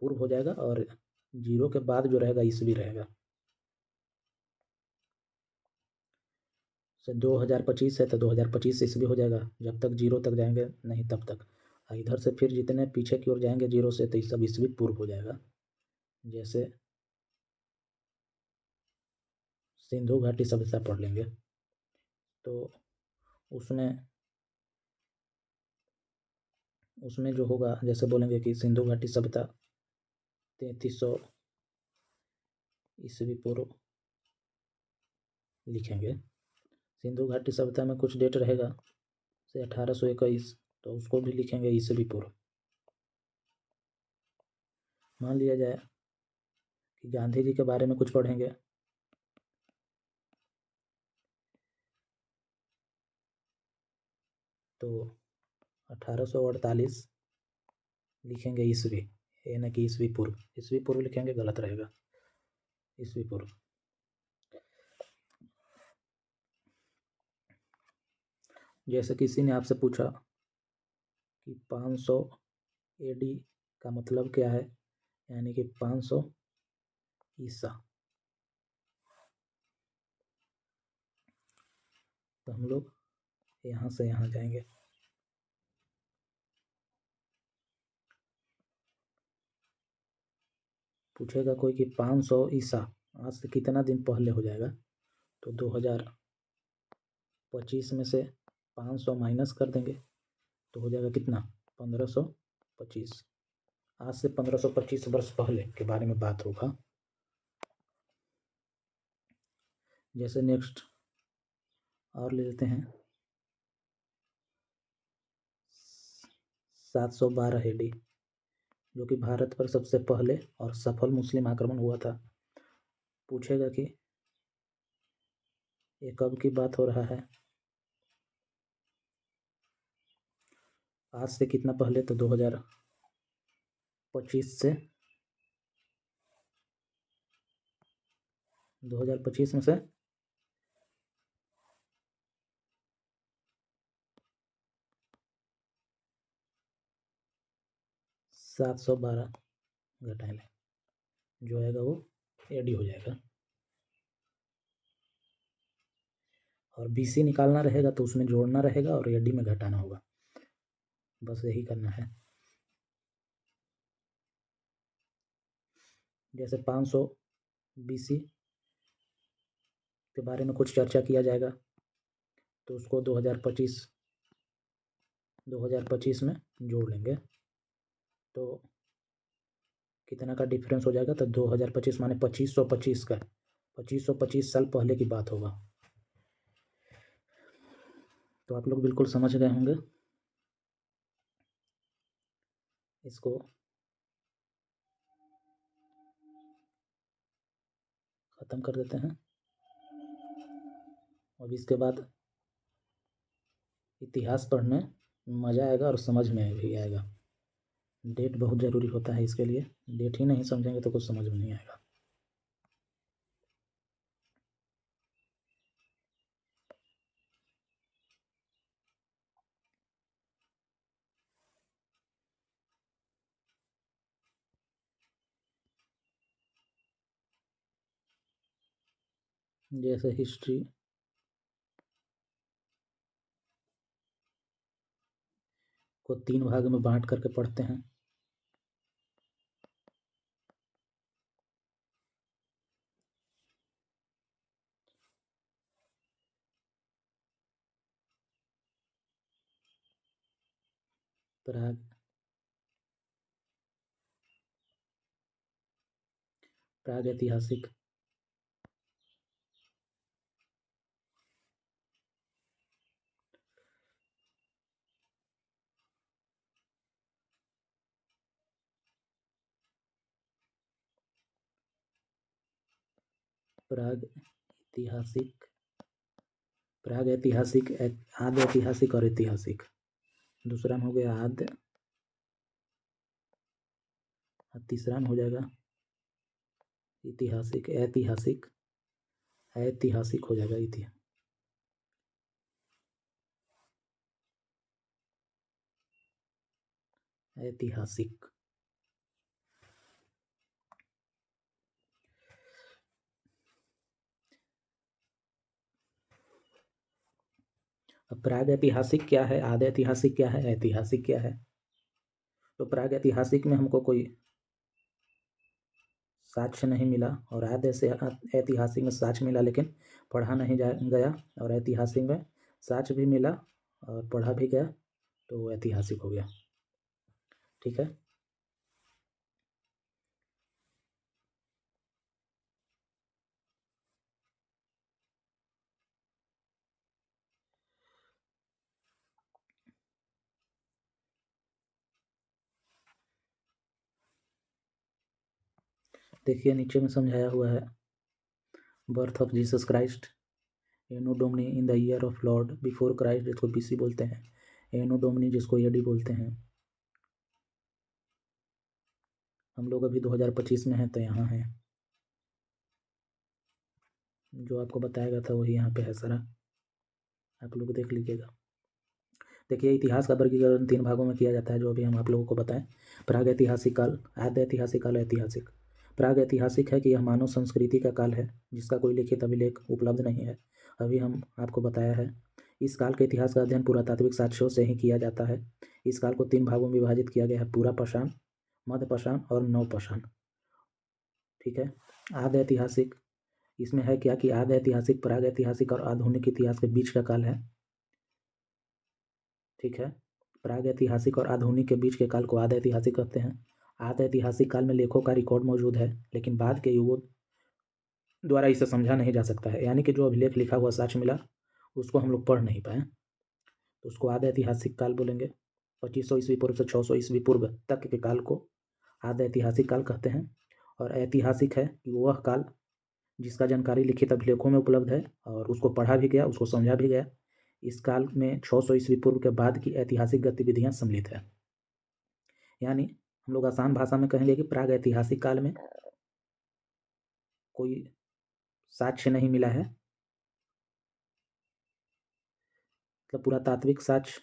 पूर्व हो जाएगा, और 0 के बाद जो रहेगा ईसवी रहेगा। 2025 है तो 2025 ईस्वी हो जाएगा, जब तक 0 तक जाएंगे नहीं तब तक। इधर से फिर जितने पीछे की ओर जाएंगे 0 से तो सब ईस्वी पूर्व हो जाएगा। जैसे सिंधु घाटी सभ्यता पढ़ लेंगे तो उसमें जो होगा, जैसे बोलेंगे कि सिंधु घाटी सभ्यता 3300 ईस्वी पूर्व लिखेंगे। सिंधु घाटी सभ्यता में कुछ डेट रहेगा से 1821, तो उसको भी लिखेंगे ईस्वी पूर्व। मान लिया जाए कि गांधी जी के बारे में कुछ पढ़ेंगे तो 1848 लिखेंगे ईस्वी, यानी कि ईस्वी पूर्व। ईस्वी पूर्व लिखेंगे गलत रहेगा, ईस्वी पूर्व। जैसे किसी ने आपसे पूछा कि 500 एडी का मतलब क्या है, यानी कि 500 ईसा, तो हम लोग यहाँ से यहाँ जाएंगे। पूछेगा कोई कि 500 ईसा आज से कितना दिन पहले हो जाएगा, तो 2025 में से 500 माइनस कर देंगे तो हो जाएगा कितना, 1525। आज से 1525 वर्ष पहले के बारे में बात होगा। जैसे नेक्स्ट और ले लेते हैं 712 एडी, जो कि भारत पर सबसे पहले और सफल मुस्लिम आक्रमण हुआ था। पूछेगा कि ये कब की बात हो रहा है, आज से कितना पहले, तो 2025 से 2025 में से 712 घटा लें, जो आएगा वो एडी हो जाएगा। और बीसी निकालना रहेगा तो उसमें जोड़ना रहेगा और एडी में घटाना होगा, बस यही करना है। जैसे 500 बीसी के बारे में कुछ चर्चा किया जाएगा तो उसको 2025 में जोड़ लेंगे तो कितना का डिफरेंस हो जाएगा, तो 2025 माने 2525 का 2525 साल पहले की बात होगा। तो आप लोग बिल्कुल समझ गए होंगे। इसको ख़त्म कर देते हैं। अब इसके बाद इतिहास पढ़ने मज़ा आएगा और समझ में भी आएगा। डेट बहुत ज़रूरी होता है इसके लिए। डेट ही नहीं समझेंगे तो कुछ समझ में नहीं आएगा। जैसे हिस्ट्री को 3 भाग में बांट करके पढ़ते हैं। प्राग ऐतिहासिक, प्राग ऐतिहासिक, प्राग ऐतिहासिक, आद्य ऐतिहासिक और ऐतिहासिक। दूसरा में हो गया आद्य, तीसरा में हो जाएगा ऐतिहासिक, ऐतिहासिक, ऐतिहासिक हो जाएगा ऐतिहासिक। अब प्राग ऐतिहासिक क्या है, आद्य ऐतिहासिक क्या है, ऐतिहासिक क्या है? तो प्राग ऐतिहासिक में हमको कोई साक्ष्य नहीं मिला, और आद्य से ऐतिहासिक में साक्ष्य मिला लेकिन पढ़ा नहीं गया, और ऐतिहासिक में साक्ष्य भी मिला और पढ़ा भी गया, तो वो ऐतिहासिक हो गया। ठीक है। देखिए नीचे में समझाया हुआ है, birth of Jesus Christ, anno domini in the year of lord before Christ, जिसको बीसी बोलते हैं, एनो डोमनी जिसको एडी बोलते हैं। हम लोग अभी 2025 में हैं, तो यहाँ है जो आपको बताया गया था वही यहाँ पे है सारा, आप लोग देख लीजिएगा। देखिए इतिहास का वर्गीकरण 3 भागों में किया जाता है, जो अभी हम आप लोगों को बताएं। प्राग ऐतिहासिक काल, आद्य ऐतिहासिक काल, ऐतिहासिक। प्राग ऐतिहासिक है कि यह मानव संस्कृति का काल है जिसका कोई लिखित अभिलेख उपलब्ध नहीं है। अभी हम आपको बताया है। इस काल के इतिहास का अध्ययन पुरातात्विक साक्ष्यों से ही किया जाता है। इस काल को 3 भागों में विभाजित किया गया है, पूरा पाषाण, मध्य पाषाण और नवपाषाण। ठीक है। आद्य ऐतिहासिक, इसमें है क्या कि आद्य ऐतिहासिक प्राग ऐतिहासिक और आधुनिक इतिहास के बीच का काल है। ठीक है। प्राग ऐतिहासिक और आधुनिक के बीच के काल को आद्य ऐतिहासिक कहते हैं। आद्य ऐतिहासिक काल में लेखों का रिकॉर्ड मौजूद है, लेकिन बाद के युगों द्वारा इसे समझा नहीं जा सकता है। यानी कि जो अभिलेख लिखा हुआ साक्ष्य मिला उसको हम लोग पढ़ नहीं पाए, तो उसको आद्य ऐतिहासिक काल बोलेंगे। 2500 ईस्वी पूर्व से 600 ईस्वी पूर्व तक के काल को आद्य ऐतिहासिक काल कहते हैं। और ऐतिहासिक है कि वह काल जिसका जानकारी लिखित अभिलेखों में उपलब्ध है और उसको पढ़ा भी गया, उसको समझा भी गया। इस काल में 600 ईस्वी पूर्व के बाद की ऐतिहासिक गतिविधियां सम्मिलित है। यानी हम लोग आसान भाषा में कहेंगे कि प्राग ऐतिहासिक काल में कोई साक्ष्य नहीं मिला है, मतलब पुरातात्विक साक्ष्य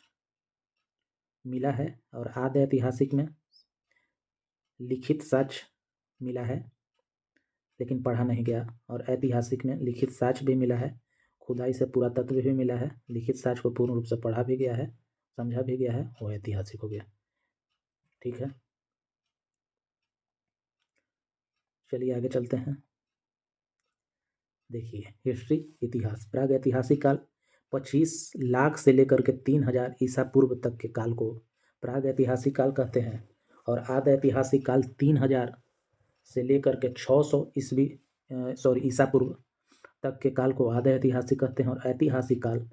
मिला है, और आद्य ऐतिहासिक में लिखित साक्ष्य मिला है लेकिन पढ़ा नहीं गया, और ऐतिहासिक में लिखित साक्ष्य भी मिला है, खुदाई से पुरातत्व भी मिला है, लिखित साक्ष्य को पूर्ण रूप से पढ़ा भी गया है, समझा भी गया है, वो ऐतिहासिक हो गया। ठीक है, चलिए आगे चलते हैं। देखिए हिस्ट्री, इतिहास। प्राग ऐतिहासिक काल 25 लाख से लेकर के 3000 ईसा पूर्व तक के काल को प्राग ऐतिहासिक काल कहते हैं, और आद्य ऐतिहासिक काल 3000 से लेकर के 600 ईस्वी ईसा पूर्व तक के काल को आद्य ऐतिहासिक कहते हैं, और ऐतिहासिक काल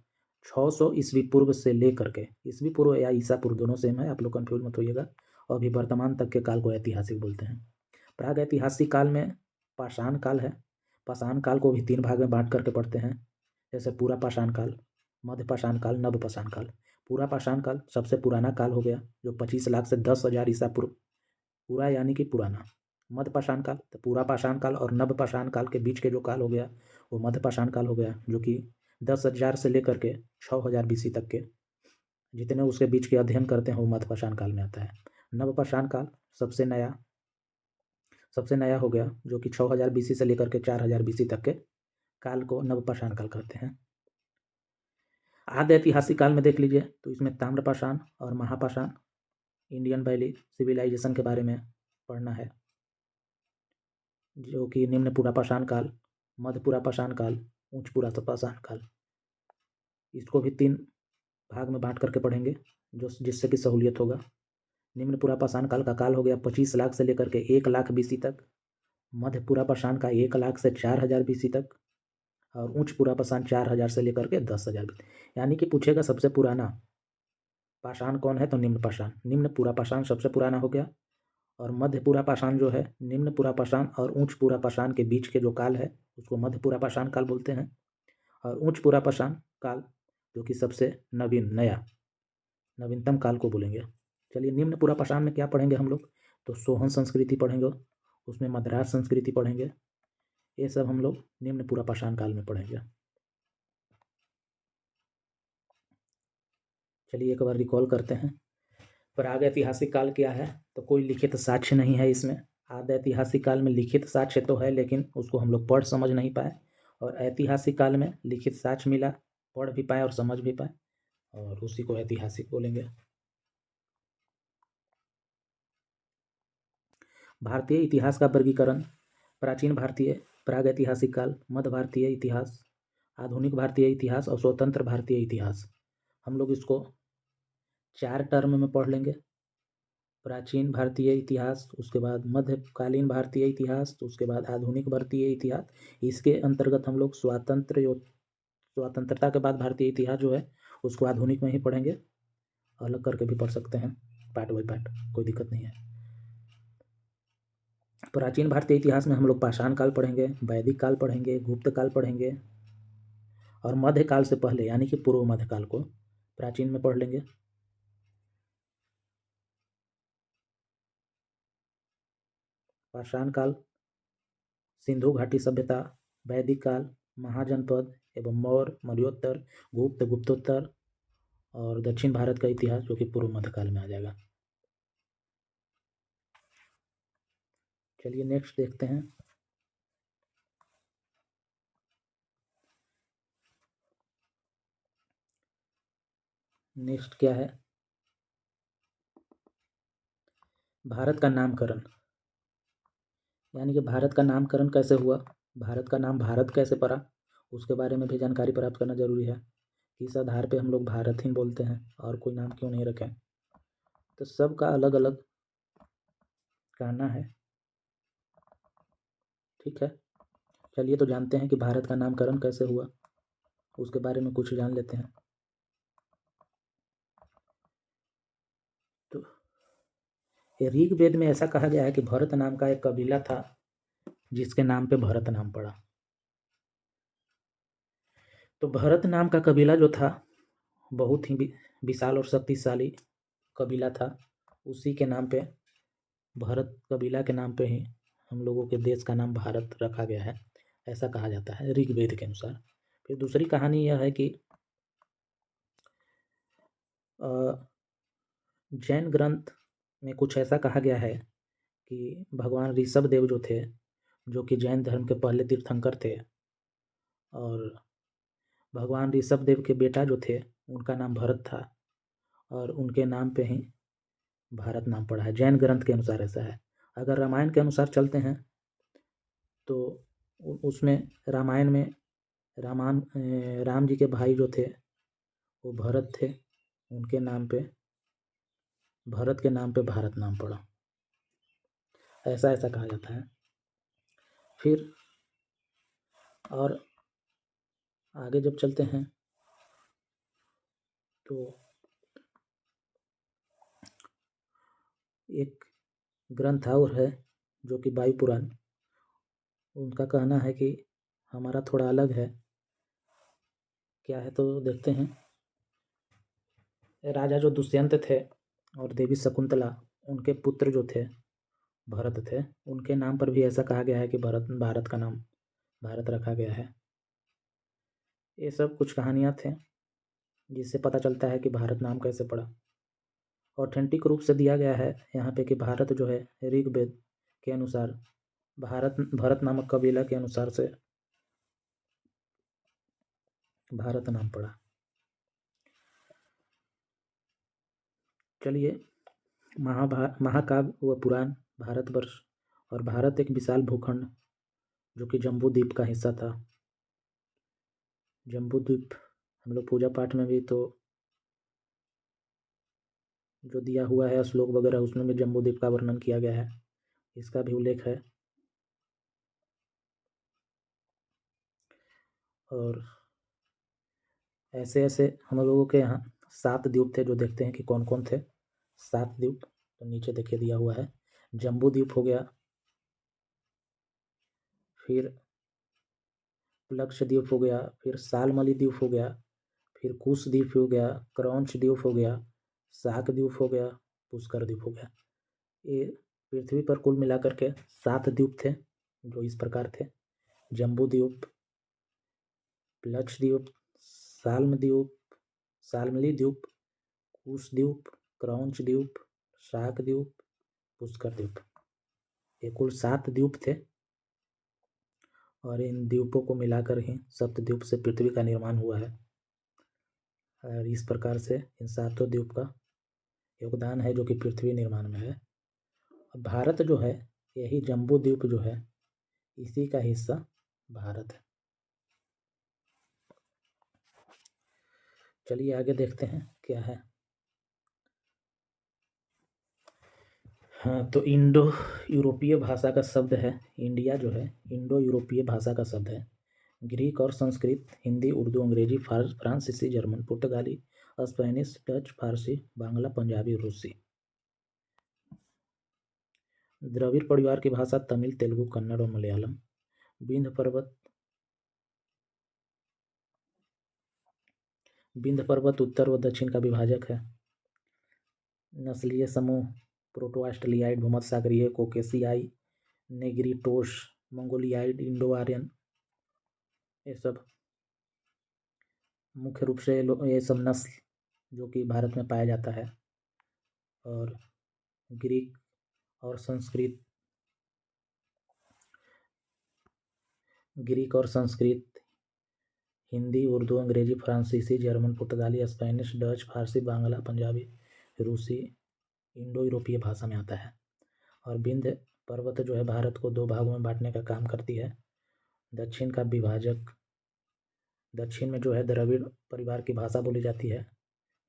600 ईस्वी पूर्व से लेकर के, ईस्वी पूर्व या ईसा पूर्व दोनों सेम है, आप लोग कंफ्यूज मत होइएगा, और अभी वर्तमान तक के काल को ऐतिहासिक बोलते हैं। प्राग ऐतिहासिक काल में पाषाण काल है। पाषाण काल को भी 3 भाग में बांट करके पढ़ते हैं, जैसे पूरा पाषाण काल, मध्य पाषाण काल, नव पाषाण काल। पूरा पाषाण काल सबसे पुराना काल हो गया, जो 25 लाख से 10,000 ईसा पूर्व, पूरा यानी कि पुराना। मध्य पाषाण काल, तो पूरा पाषाण काल और नव पाषाण काल के बीच के जो काल हो गया वो मध्य पाषाण काल हो गया, जो कि 10,000 से लेकर के 6,000 बीसी तक के जितने उसके बीच के अध्ययन करते हैं वो मध्य पाषाण काल में आता है। नव पाषाण काल सबसे नया हो गया, जो कि 6,000 बीसी से लेकर के 4,000 बीसी तक के काल को नव पाषाण काल कहते हैं। आद्य ऐतिहासिक काल में देख लीजिए तो इसमें ताम्रपाषाण और महापाषाण, इंडियन वैली सिविलाइजेशन के बारे में पढ़ना है, जो कि निम्न पूरा पाषाण काल, मध्य पूरा पाषाण काल, उच्च पूरा पाषाण काल। इसको भी 3 भाग में बांट करके पढ़ेंगे, जो जिससे कि सहूलियत होगा। निम्न पूरा पाषाण काल का काल हो गया 25 लाख से लेकर के 1 लाख बीसी तक। मध्य पूरा पाषाण का 1 लाख से 4,000 बीसी तक, और उच्च पूरा पाषाण 4,000 से लेकर के 10,000 बीसी। यानी कि पूछेगा सबसे पुराना पाषाण कौन है, तो निम्न पाषाण, निम्न पूरा पाषाण सबसे पुराना हो गया। और मध्य पूरा पाषाण जो है, निम्न पूरा पाषाण और उच्च पूरा पाषाण के बीच के जो काल है उसको मध्य पूरा पाषाण काल बोलते हैं। और उच्च पूरा पाषाण काल जो कि सबसे नवीनतम काल को बोलेंगे। चलिए, निम्न पूरा पाषाण में क्या पढ़ेंगे हम लोग, तो सोहन संस्कृति पढ़ेंगे, उसमें मद्रास संस्कृति पढ़ेंगे, ये सब हम लोग निम्न पूरा पाषाण काल में पढ़ेंगे। चलिए एक बार रिकॉल करते हैं। प्राग ऐतिहासिक काल क्या है, तो कोई लिखित साक्ष्य नहीं है इसमें। आद्य ऐतिहासिक काल में लिखित साक्ष्य तो है, लेकिन उसको हम लोग पढ़ समझ नहीं पाए, और ऐतिहासिक काल में लिखित साक्ष्य मिला, पढ़ भी पाए और समझ भी पाए, और उसी को ऐतिहासिक बोलेंगे। भारतीय इतिहास का वर्गीकरण: प्राचीन भारतीय, प्राग ऐतिहासिक काल, मध्य भारतीय इतिहास, आधुनिक भारतीय इतिहास और स्वतंत्र भारतीय इतिहास। हम लोग इसको 4 टर्म में पढ़ लेंगे। प्राचीन भारतीय इतिहास, उसके बाद मध्यकालीन भारतीय इतिहास, तो उसके बाद आधुनिक भारतीय इतिहास। इसके अंतर्गत हम लोग स्वतंत्रता के बाद भारतीय इतिहास जो है उसको आधुनिक में ही पढ़ेंगे, अलग करके भी पढ़ सकते हैं, पार्ट बाई पार्ट, कोई दिक्कत नहीं है। प्राचीन भारतीय इतिहास में हम लोग पाषाण काल पढ़ेंगे, वैदिक काल पढ़ेंगे, गुप्त काल पढ़ेंगे, और मध्यकाल से पहले यानी कि पूर्व मध्यकाल को प्राचीन में पढ़ लेंगे। पाषाण काल सिंधु घाटी सभ्यता, वैदिक काल महाजनपद एवं मौर्य, मौर्योत्तर, गुप्त, गुप्तोत्तर, और दक्षिण भारत का इतिहास जो कि पूर्व मध्यकाल में आ जाएगा। चलिए नेक्स्ट देखते हैं। नेक्स्ट क्या है, भारत का नामकरण, यानी कि भारत का नामकरण कैसे हुआ, भारत का नाम भारत कैसे पड़ा, उसके बारे में भी जानकारी प्राप्त करना जरूरी है। किस आधार पे हम लोग भारत ही बोलते हैं और कोई नाम क्यों नहीं रखें, तो सबका अलग अलग कहना है, ठीक है। चलिए तो जानते हैं कि भारत का नामकरण कैसे हुआ, उसके बारे में कुछ जान लेते हैं। तो ऋग्वेद में ऐसा कहा गया है कि भरत नाम का एक कबीला था जिसके नाम पे भरत नाम पड़ा। तो भरत नाम का कबीला जो था बहुत ही विशाल और शक्तिशाली कबीला था, उसी के नाम पे, भरत कबीला के नाम पे ही हम लोगों के देश का नाम भारत रखा गया है, ऐसा कहा जाता है ऋग्वेद के अनुसार। फिर दूसरी कहानी यह है कि जैन ग्रंथ में कुछ ऐसा कहा गया है कि भगवान ऋषभ देव जो थे, जो कि जैन धर्म के पहले तीर्थंकर थे, और भगवान ऋषभ देव के बेटा जो थे उनका नाम भरत था, और उनके नाम पे ही भारत नाम पड़ा है। जैन ग्रंथ के अनुसार ऐसा है। अगर रामायण के अनुसार चलते हैं तो उसमें रामायण में राम जी के भाई जो थे वो भरत थे, उनके नाम पे, भरत के नाम पे भारत नाम पड़ा, ऐसा ऐसा कहा जाता है। फिर और आगे जब चलते हैं तो एक ग्रंथ और है जो कि वायु पुराण। उनका कहना है कि हमारा थोड़ा अलग है। क्या है तो देखते हैं। राजा जो दुष्यंत थे और देवी शकुंतला, उनके पुत्र जो थे भरत थे, उनके नाम पर भी ऐसा कहा गया है कि भारत का नाम भारत रखा गया है। ये सब कुछ कहानियाँ थे जिससे पता चलता है कि भारत नाम कैसे पड़ा। ऑथेंटिक रूप से दिया गया है यहाँ पे कि भारत जो है ऋग्वेद के अनुसार भरत नामक कबीला के अनुसार से भारत नाम पड़ा। चलिए, महाकाव्य व पुराण भारतवर्ष और भारत एक विशाल भूखंड जो कि जम्बू द्वीप का हिस्सा था। जम्बू द्वीप हम लोग पूजा पाठ में भी तो जो दिया हुआ है श्लोक वगैरह, उसमें भी जम्बू द्वीप का वर्णन किया गया है, इसका भी उल्लेख है। और ऐसे ऐसे हम लोगों के यहाँ 7 द्वीप थे, जो देखते हैं कि कौन कौन थे 7 द्वीप। तो नीचे देखिए दिया हुआ है। जम्बू द्वीप हो गया, फिर लक्षद्वीप हो गया, फिर सालमली द्वीप हो गया, फिर कुश द्वीप हो गया, क्रौंच द्वीप हो गया, शाक द्वीप हो गया, पुष्कर द्वीप हो गया। ये पृथ्वी पर कुल मिलाकर के 7 द्वीप थे जो इस प्रकार थे: जम्बू द्वीप, लक्षद्वीप, सालमली द्वीप, कुश द्वीप, क्रौंच द्वीप, शाक द्वीप, पुष्कर द्वीप। ये कुल 7 द्वीप थे और इन द्वीपों को मिलाकर ही सप्तद्वीप से पृथ्वी का निर्माण हुआ है। और इस प्रकार से इन 7 द्वीप का योगदान है जो कि पृथ्वी निर्माण में है। भारत जो है, यही जम्बू द्वीप जो है, इसी का हिस्सा भारत है। चलिए आगे देखते हैं क्या है। हाँ, तो इंडो यूरोपीय भाषा का शब्द है इंडिया जो है, इंडो यूरोपीय भाषा का शब्द है। ग्रीक और संस्कृत, हिंदी, उर्दू, अंग्रेजी, फ्रांसीसी, जर्मन, पुर्तगाली, स्पेनिश, डच, फारसी, बांग्ला, पंजाबी, रूसी। द्रविड़ परिवार की भाषा तमिल, तेलुगु, कन्नड़ और मलयालम। विंध्य पर्वत उत्तर व दक्षिण का विभाजक है। नस्लीय समूह प्रोटो ऑस्ट्रेलियाइड, भूमध्यसागरीय, कोकेशियाई, नेग्रिटोस, मंगोलियाइड, इंडो आर्यन। ये सब मुख्य रूप से ये सब नस्ल जो कि भारत में पाया जाता है। और ग्रीक और संस्कृत, हिंदी, उर्दू, अंग्रेजी, फ्रांसीसी, जर्मन, पुर्तगाली, स्पेनिश, डच, फारसी, बांग्ला, पंजाबी, रूसी इंडो यूरोपीय भाषा में आता है। और विंध्य पर्वत जो है भारत को 2 भागों में बांटने का काम करती है। दक्षिण का विभाजक, दक्षिण में जो है द्रविड़ परिवार की भाषा बोली जाती है।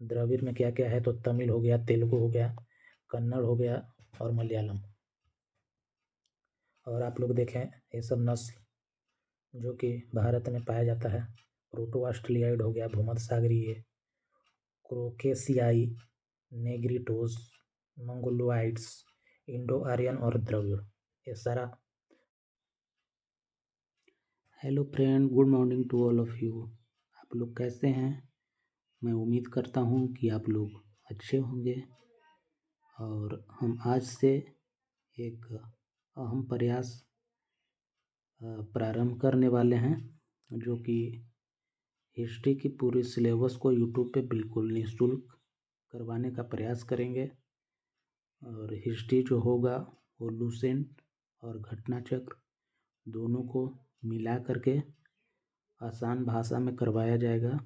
द्रविड़ में क्या क्या है तो तमिल हो गया, तेलुगु हो गया, कन्नड़ हो गया और मलयालम। और आप लोग देखें ये सब नस्ल जो कि भारत में पाया जाता है, प्रोटो ऑस्ट्रेलियाइड हो गया, भूमध्यसागरीय, क्रोकेशियाई, नेग्रिटोस, मंगोलोइड्स, इंडो आर्यन और द्रविड़, ये सारा। Hello friend, good morning to all of you. आप लोग कैसे हैं? मैं उम्मीद करता हूँ कि आप लोग अच्छे होंगे। और हम आज से एक अहम प्रयास प्रारंभ करने वाले हैं जो कि हिस्ट्री की पूरी सिलेबस को यूट्यूब पे बिल्कुल निःशुल्क करवाने का प्रयास करेंगे। और हिस्ट्री जो होगा वो लूसेंट और घटनाचक्र दोनों को मिला करके आसान भाषा में करवाया जाएगा।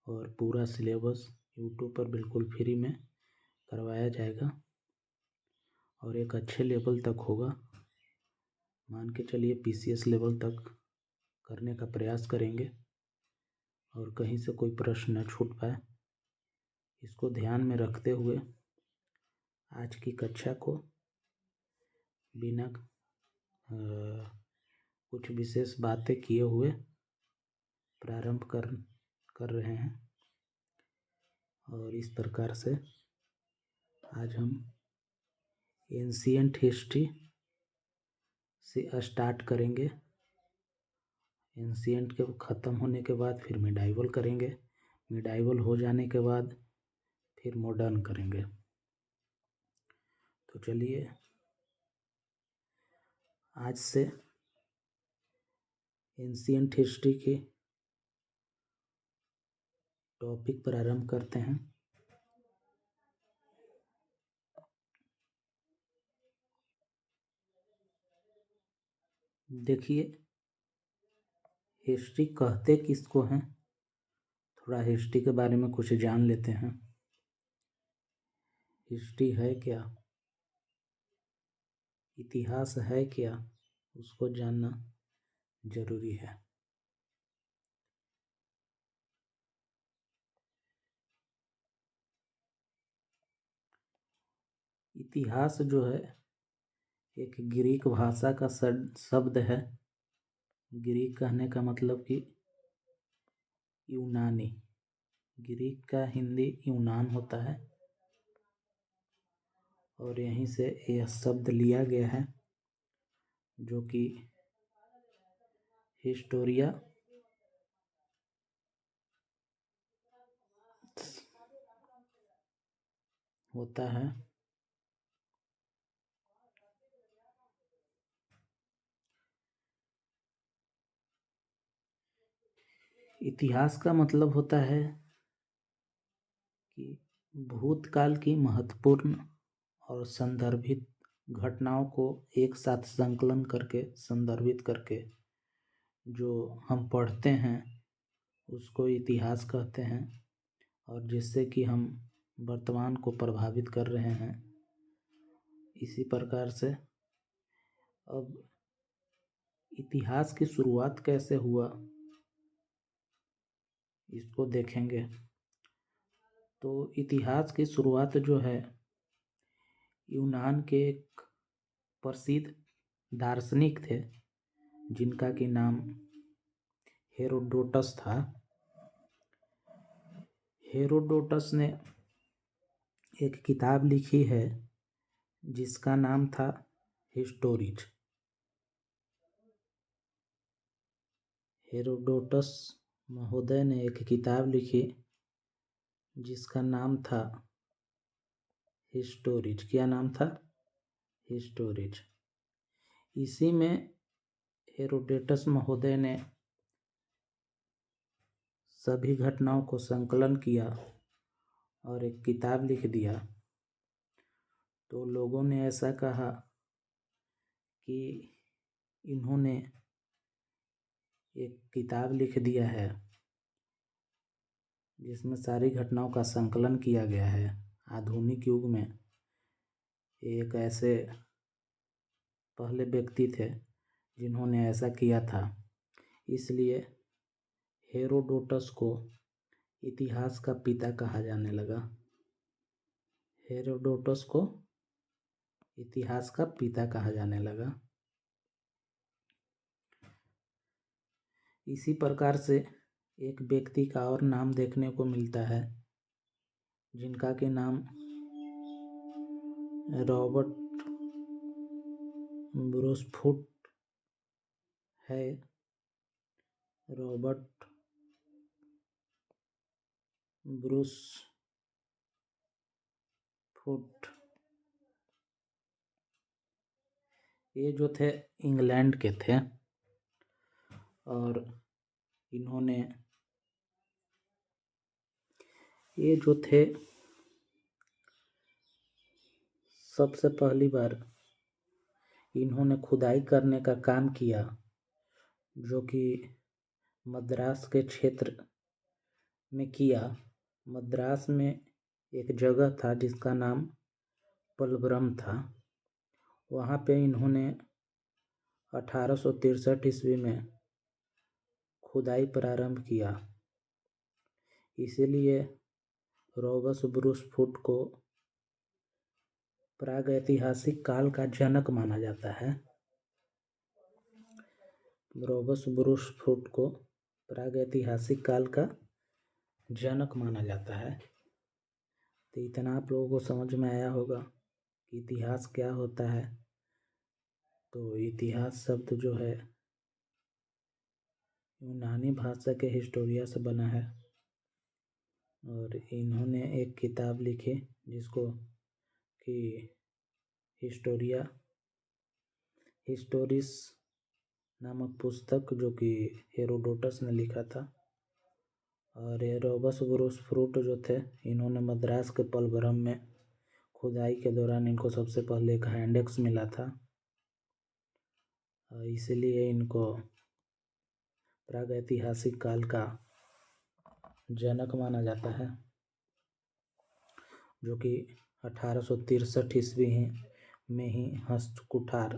और पूरा सिलेबस यूट्यूब पर बिल्कुल फ्री में करवाया जाएगा और एक अच्छे लेवल तक होगा। मान के चलिए PCS लेवल तक करने का प्रयास करेंगे और कहीं से कोई प्रश्न न छूट पाए, इसको ध्यान में रखते हुए आज की कक्षा को बिना कुछ विशेष बातें किए हुए प्रारंभ कर रहे हैं। और इस प्रकार से आज हम एंशिएंट हिस्ट्री से स्टार्ट करेंगे। एंशिएंट के ख़त्म होने के बाद फिर मिडाइवल करेंगे। मिडाइवल हो जाने के बाद फिर मॉडर्न करेंगे। तो चलिए आज से एंशिएंट हिस्ट्री की टॉपिक प्रारंभ करते हैं। देखिए, हिस्ट्री कहते किसको हैं, थोड़ा हिस्ट्री के बारे में कुछ जान लेते हैं। हिस्ट्री है क्या, इतिहास है क्या, उसको जानना जरूरी है। इतिहास जो है एक ग्रीक भाषा का शब्द है। ग्रीक कहने का मतलब कि यूनानी। ग्रीक का हिंदी यूनान होता है और यहीं से यह शब्द लिया गया है, जो कि हिस्टोरिया होता है। इतिहास का मतलब होता है कि भूतकाल की महत्वपूर्ण और संदर्भित घटनाओं को एक साथ संकलन करके संदर्भित करके जो हम पढ़ते हैं उसको इतिहास कहते हैं, और जिससे कि हम वर्तमान को प्रभावित कर रहे हैं। इसी प्रकार से अब इतिहास की शुरुआत कैसे हुआ इसको देखेंगे। तो इतिहास की शुरुआत जो है यूनान के एक प्रसिद्ध दार्शनिक थे जिनका कि नाम हेरोडोटस था। हेरोडोटस ने एक किताब लिखी है जिसका नाम था हिस्टोरिज। हेरोडोटस महोदय ने एक किताब लिखी जिसका नाम था हिस्टोरिज। क्या नाम था? हिस्टोरिज। इसी में हेरोडोटस महोदय ने सभी घटनाओं को संकलन किया और एक किताब लिख दिया। तो लोगों ने ऐसा कहा कि इन्होंने एक किताब लिख दिया है जिसमें सारी घटनाओं का संकलन किया गया है। आधुनिक युग में एक ऐसे पहले व्यक्ति थे जिन्होंने ऐसा किया था, इसलिए हेरोडोटस को इतिहास का पिता कहा जाने लगा। हेरोडोटस को इतिहास का पिता कहा जाने लगा। इसी प्रकार से एक व्यक्ति का और नाम देखने को मिलता है जिनका के नाम रॉबर्ट ब्रूसफुट है। रॉबर्ट ब्रूसफुट ये जो थे इंग्लैंड के थे और इन्होंने ये जो थे सबसे पहली बार इन्होंने खुदाई करने का काम किया, जो कि मद्रास के क्षेत्र में किया। मद्रास में एक जगह था जिसका नाम पलवरम था। वहाँ पे इन्होंने 1863 ईस्वी में खुदाई प्रारंभ किया। इसीलिए रॉबर्ट ब्रूसफुट को प्रागैतिहासिक काल का जनक माना जाता है। रॉबर्ट ब्रूसफुट को प्रागैतिहासिक काल का जनक माना जाता है। तो इतना आप लोगों को समझ में आया होगा कि इतिहास क्या होता है। तो इतिहास शब्द जो है यूनानी भाषा के हिस्टोरिया से बना है और इन्होंने एक किताब लिखी जिसको कि हिस्टोरिस नामक पुस्तक, जो कि हेरोडोटस ने लिखा था। और एरोबस ग्रोसफ्रूट जो थे, इन्होंने मद्रास के पलवरम में खुदाई के दौरान इनको सबसे पहले एक हैंडेक्स मिला था, इसलिए इनको प्रागैतिहासिक काल का जनक माना जाता है, जो कि 1863 ईस्वी में ही हस्तकुठार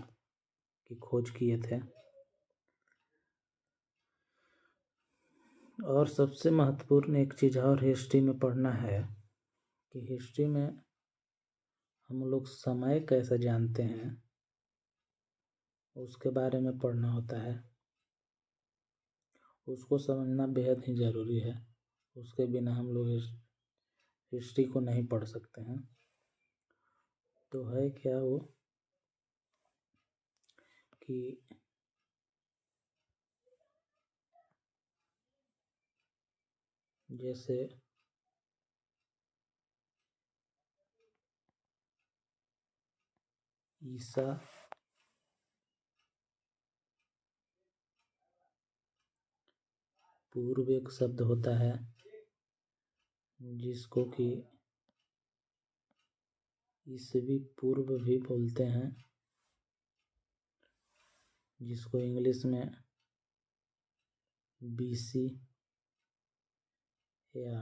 की खोज किए थे। और सबसे महत्वपूर्ण एक चीज़ और हिस्ट्री में पढ़ना है कि हिस्ट्री में हम लोग समय कैसे जानते हैं, उसके बारे में पढ़ना होता है। उसको समझना बेहद ही ज़रूरी है। उसके बिना हम लोग हिस्ट्री को नहीं पढ़ सकते हैं। तो है क्या वो कि जैसे ईसा पूर्व एक शब्द होता है जिसको कि ईसवी पूर्व भी बोलते हैं, जिसको इंग्लिश में BC या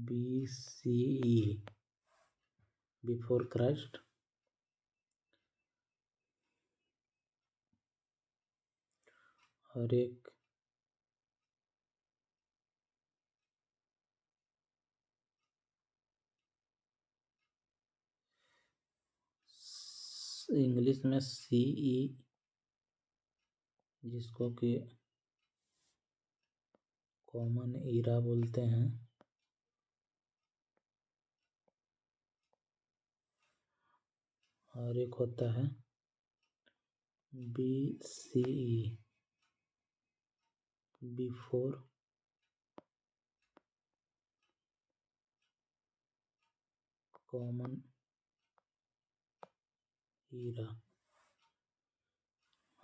BCE, बिफोर क्राइस्ट। और एक इंग्लिश में CE, जिसको कि कॉमन ईरा बोलते हैं। और एक होता है BCE, बिफोर कॉमन ईरा।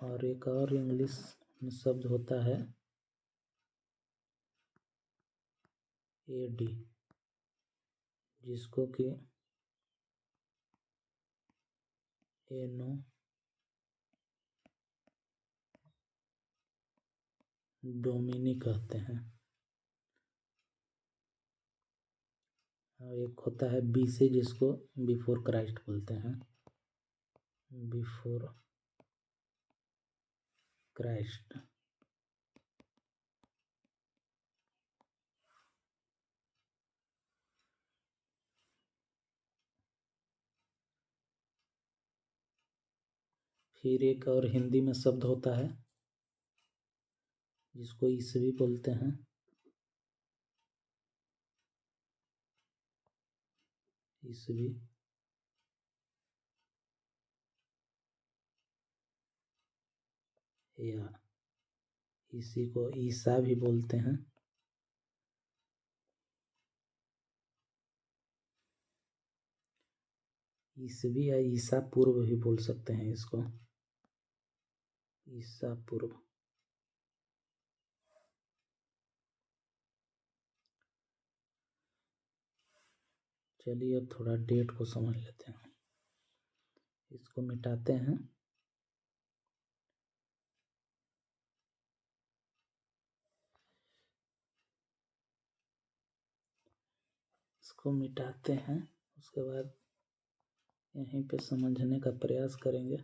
और एक और इंग्लिश में शब्द होता है AD, जिसको कि एनो डोमिनी कहते हैं। और एक होता है BC, जिसको बिफोर क्राइस्ट बोलते हैं, बिफोर क्राइस्ट। फिर एक और हिंदी में शब्द होता है जिसको ईसवी बोलते हैं, ईसवी। या इसी को ईसा भी बोलते हैं। ईसवी या ईसा पूर्व भी बोल सकते हैं इसको, ईसा पूर्व। चलिए अब थोड़ा डेट को समझ लेते हैं। इसको मिटाते हैं। इसको मिटाते हैं, उसके बाद यहीं पे समझने का प्रयास करेंगे।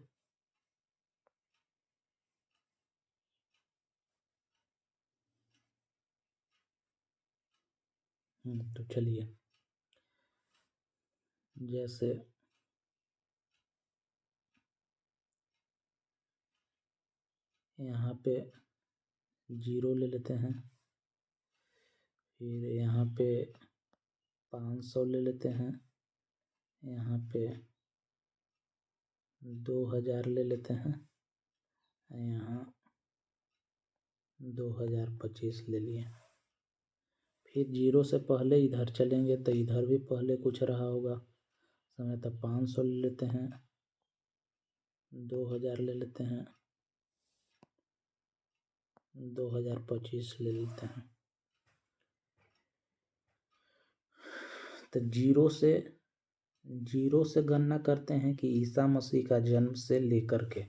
तो चलिए, जैसे यहाँ पे जीरो ले लेते हैं। फिर यहाँ पे 500 ले लेते हैं। यहाँ पे 2000 ले लेते हैं। यहाँ 2025 ले लिए। फिर जीरो से पहले इधर चलेंगे तो इधर भी पहले कुछ रहा होगा समय, तब 500 ले लेते हैं। 2000 ले लेते हैं। 2025 ले लेते हैं। तो जीरो से गणना करते हैं कि ईसा मसीह का जन्म से लेकर के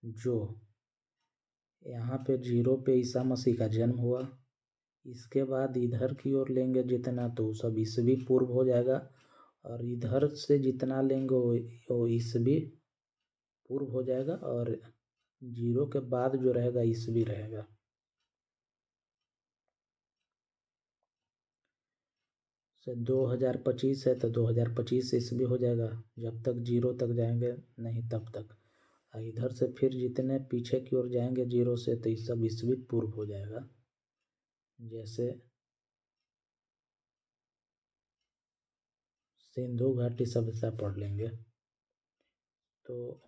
जो यहाँ पे जीरो पे ईसा मसीह का जन्म हुआ, इसके बाद इधर की ओर लेंगे जितना तो सब ईसवी पूर्व हो जाएगा, और इधर से जितना लेंगे वो ईसवी पूर्व हो जाएगा, और जीरो के बाद जो रहेगा ईसवी रहेगा। से 2025 है तो 2025 ईस्वी हो जाएगा, जब तक जीरो तक जाएंगे नहीं तब तक। इधर से फिर जितने पीछे की ओर जाएंगे जीरो से तो ये सब ईस्वी पूर्व हो जाएगा। जैसे सिंधु घाटी सभ्यता पढ़ लेंगे तो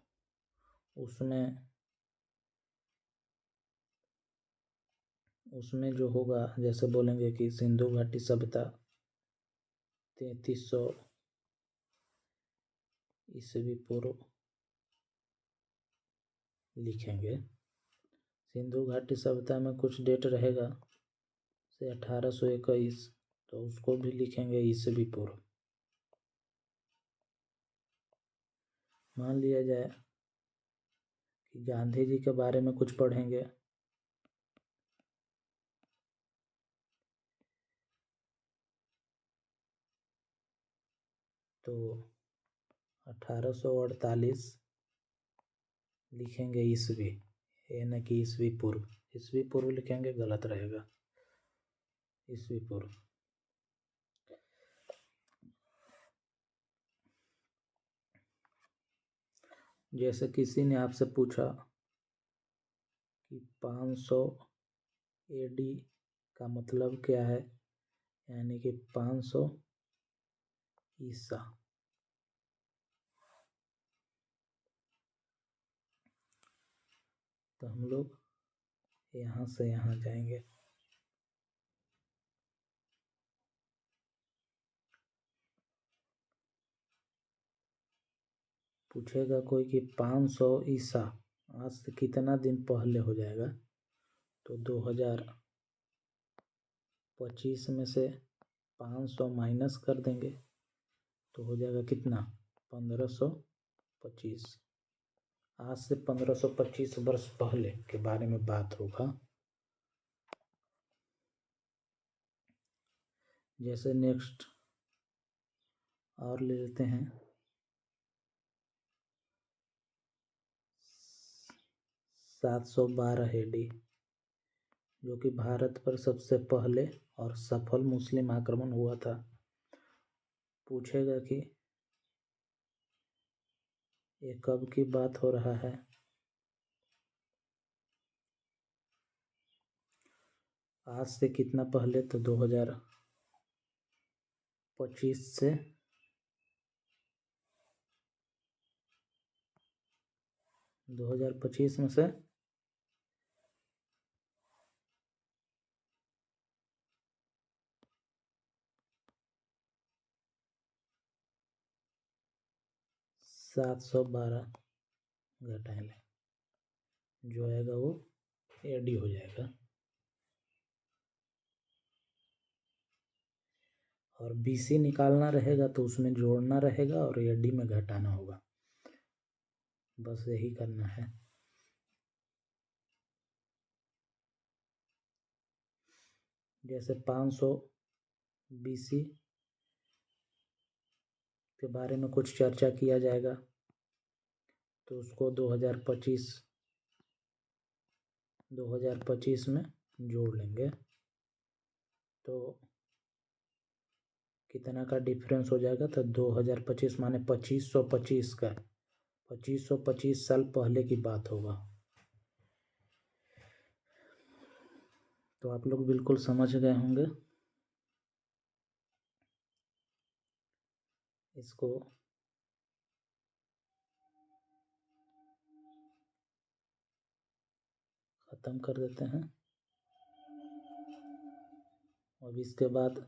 उसमें जो होगा, जैसे बोलेंगे कि सिंधु घाटी सभ्यता 3300 ईस्वी पूर्व लिखेंगे। सिंधु घाटी सभ्यता में कुछ डेट रहेगा से 1821, तो उसको भी लिखेंगे ईस्वी पूर्व। मान लिया जाए कि गांधी जी के बारे में कुछ पढ़ेंगे तो 1848 लिखेंगे ईस्वी, ये न कि ईस्वी पूर्व। ईस्वी पूर्व लिखेंगे गलत रहेगा, ईस्वी पूर्व। जैसे किसी ने आपसे पूछा कि 500 AD का मतलब क्या है, यानी कि 500 ईसा। तो हम लोग यहाँ से यहाँ जाएंगे। पूछेगा कोई कि 500 ईसा आज से कितना दिन पहले हो जाएगा, तो 2025 में से 500 माइनस कर देंगे तो हो जाएगा कितना, 1525। आज से 1525 वर्ष पहले के बारे में बात होगा। जैसे नेक्स्ट और ले लेते हैं 712 AD, जो कि भारत पर सबसे पहले और सफल मुस्लिम आक्रमण हुआ था। पूछेगा कि ये कब की बात हो रहा है, आज से कितना पहले, तो 2025 से 2025 में से 712 घटा लें, जो आएगा वो AD हो जाएगा। और BC निकालना रहेगा तो उसमें जोड़ना रहेगा और AD में घटाना होगा, बस यही करना है। जैसे 500 BC के बारे में कुछ चर्चा किया जाएगा तो उसको 2025 में जोड़ लेंगे तो कितना का डिफरेंस हो जाएगा, तो 2025 माने 2525 का, 2525 साल पहले की बात होगा। तो आप लोग बिल्कुल समझ गए होंगे इसको। ख़त्म कर देते हैं। अब इसके बाद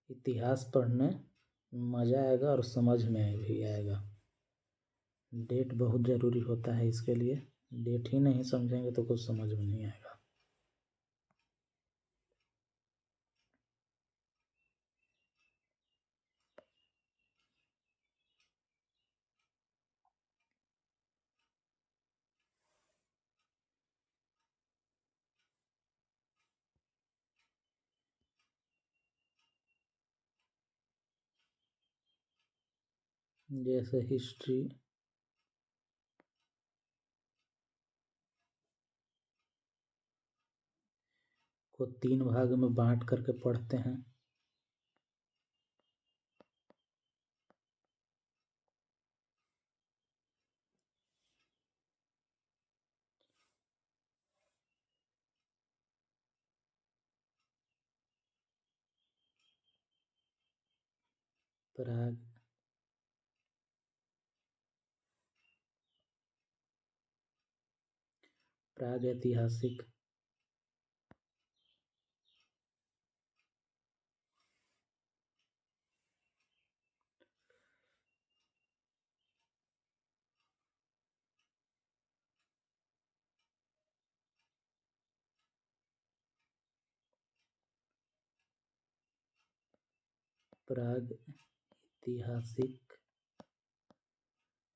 इतिहास पढ़ने मज़ा आएगा और समझ में भी आएगा। डेट बहुत ज़रूरी होता है इसके लिए। डेट ही नहीं समझेंगे तो कुछ समझ में नहीं आएगा। जैसे हिस्ट्री को 3 भाग में बांट करके पढ़ते हैं। प्राग ऐतिहासिक, प्राग ऐतिहासिक,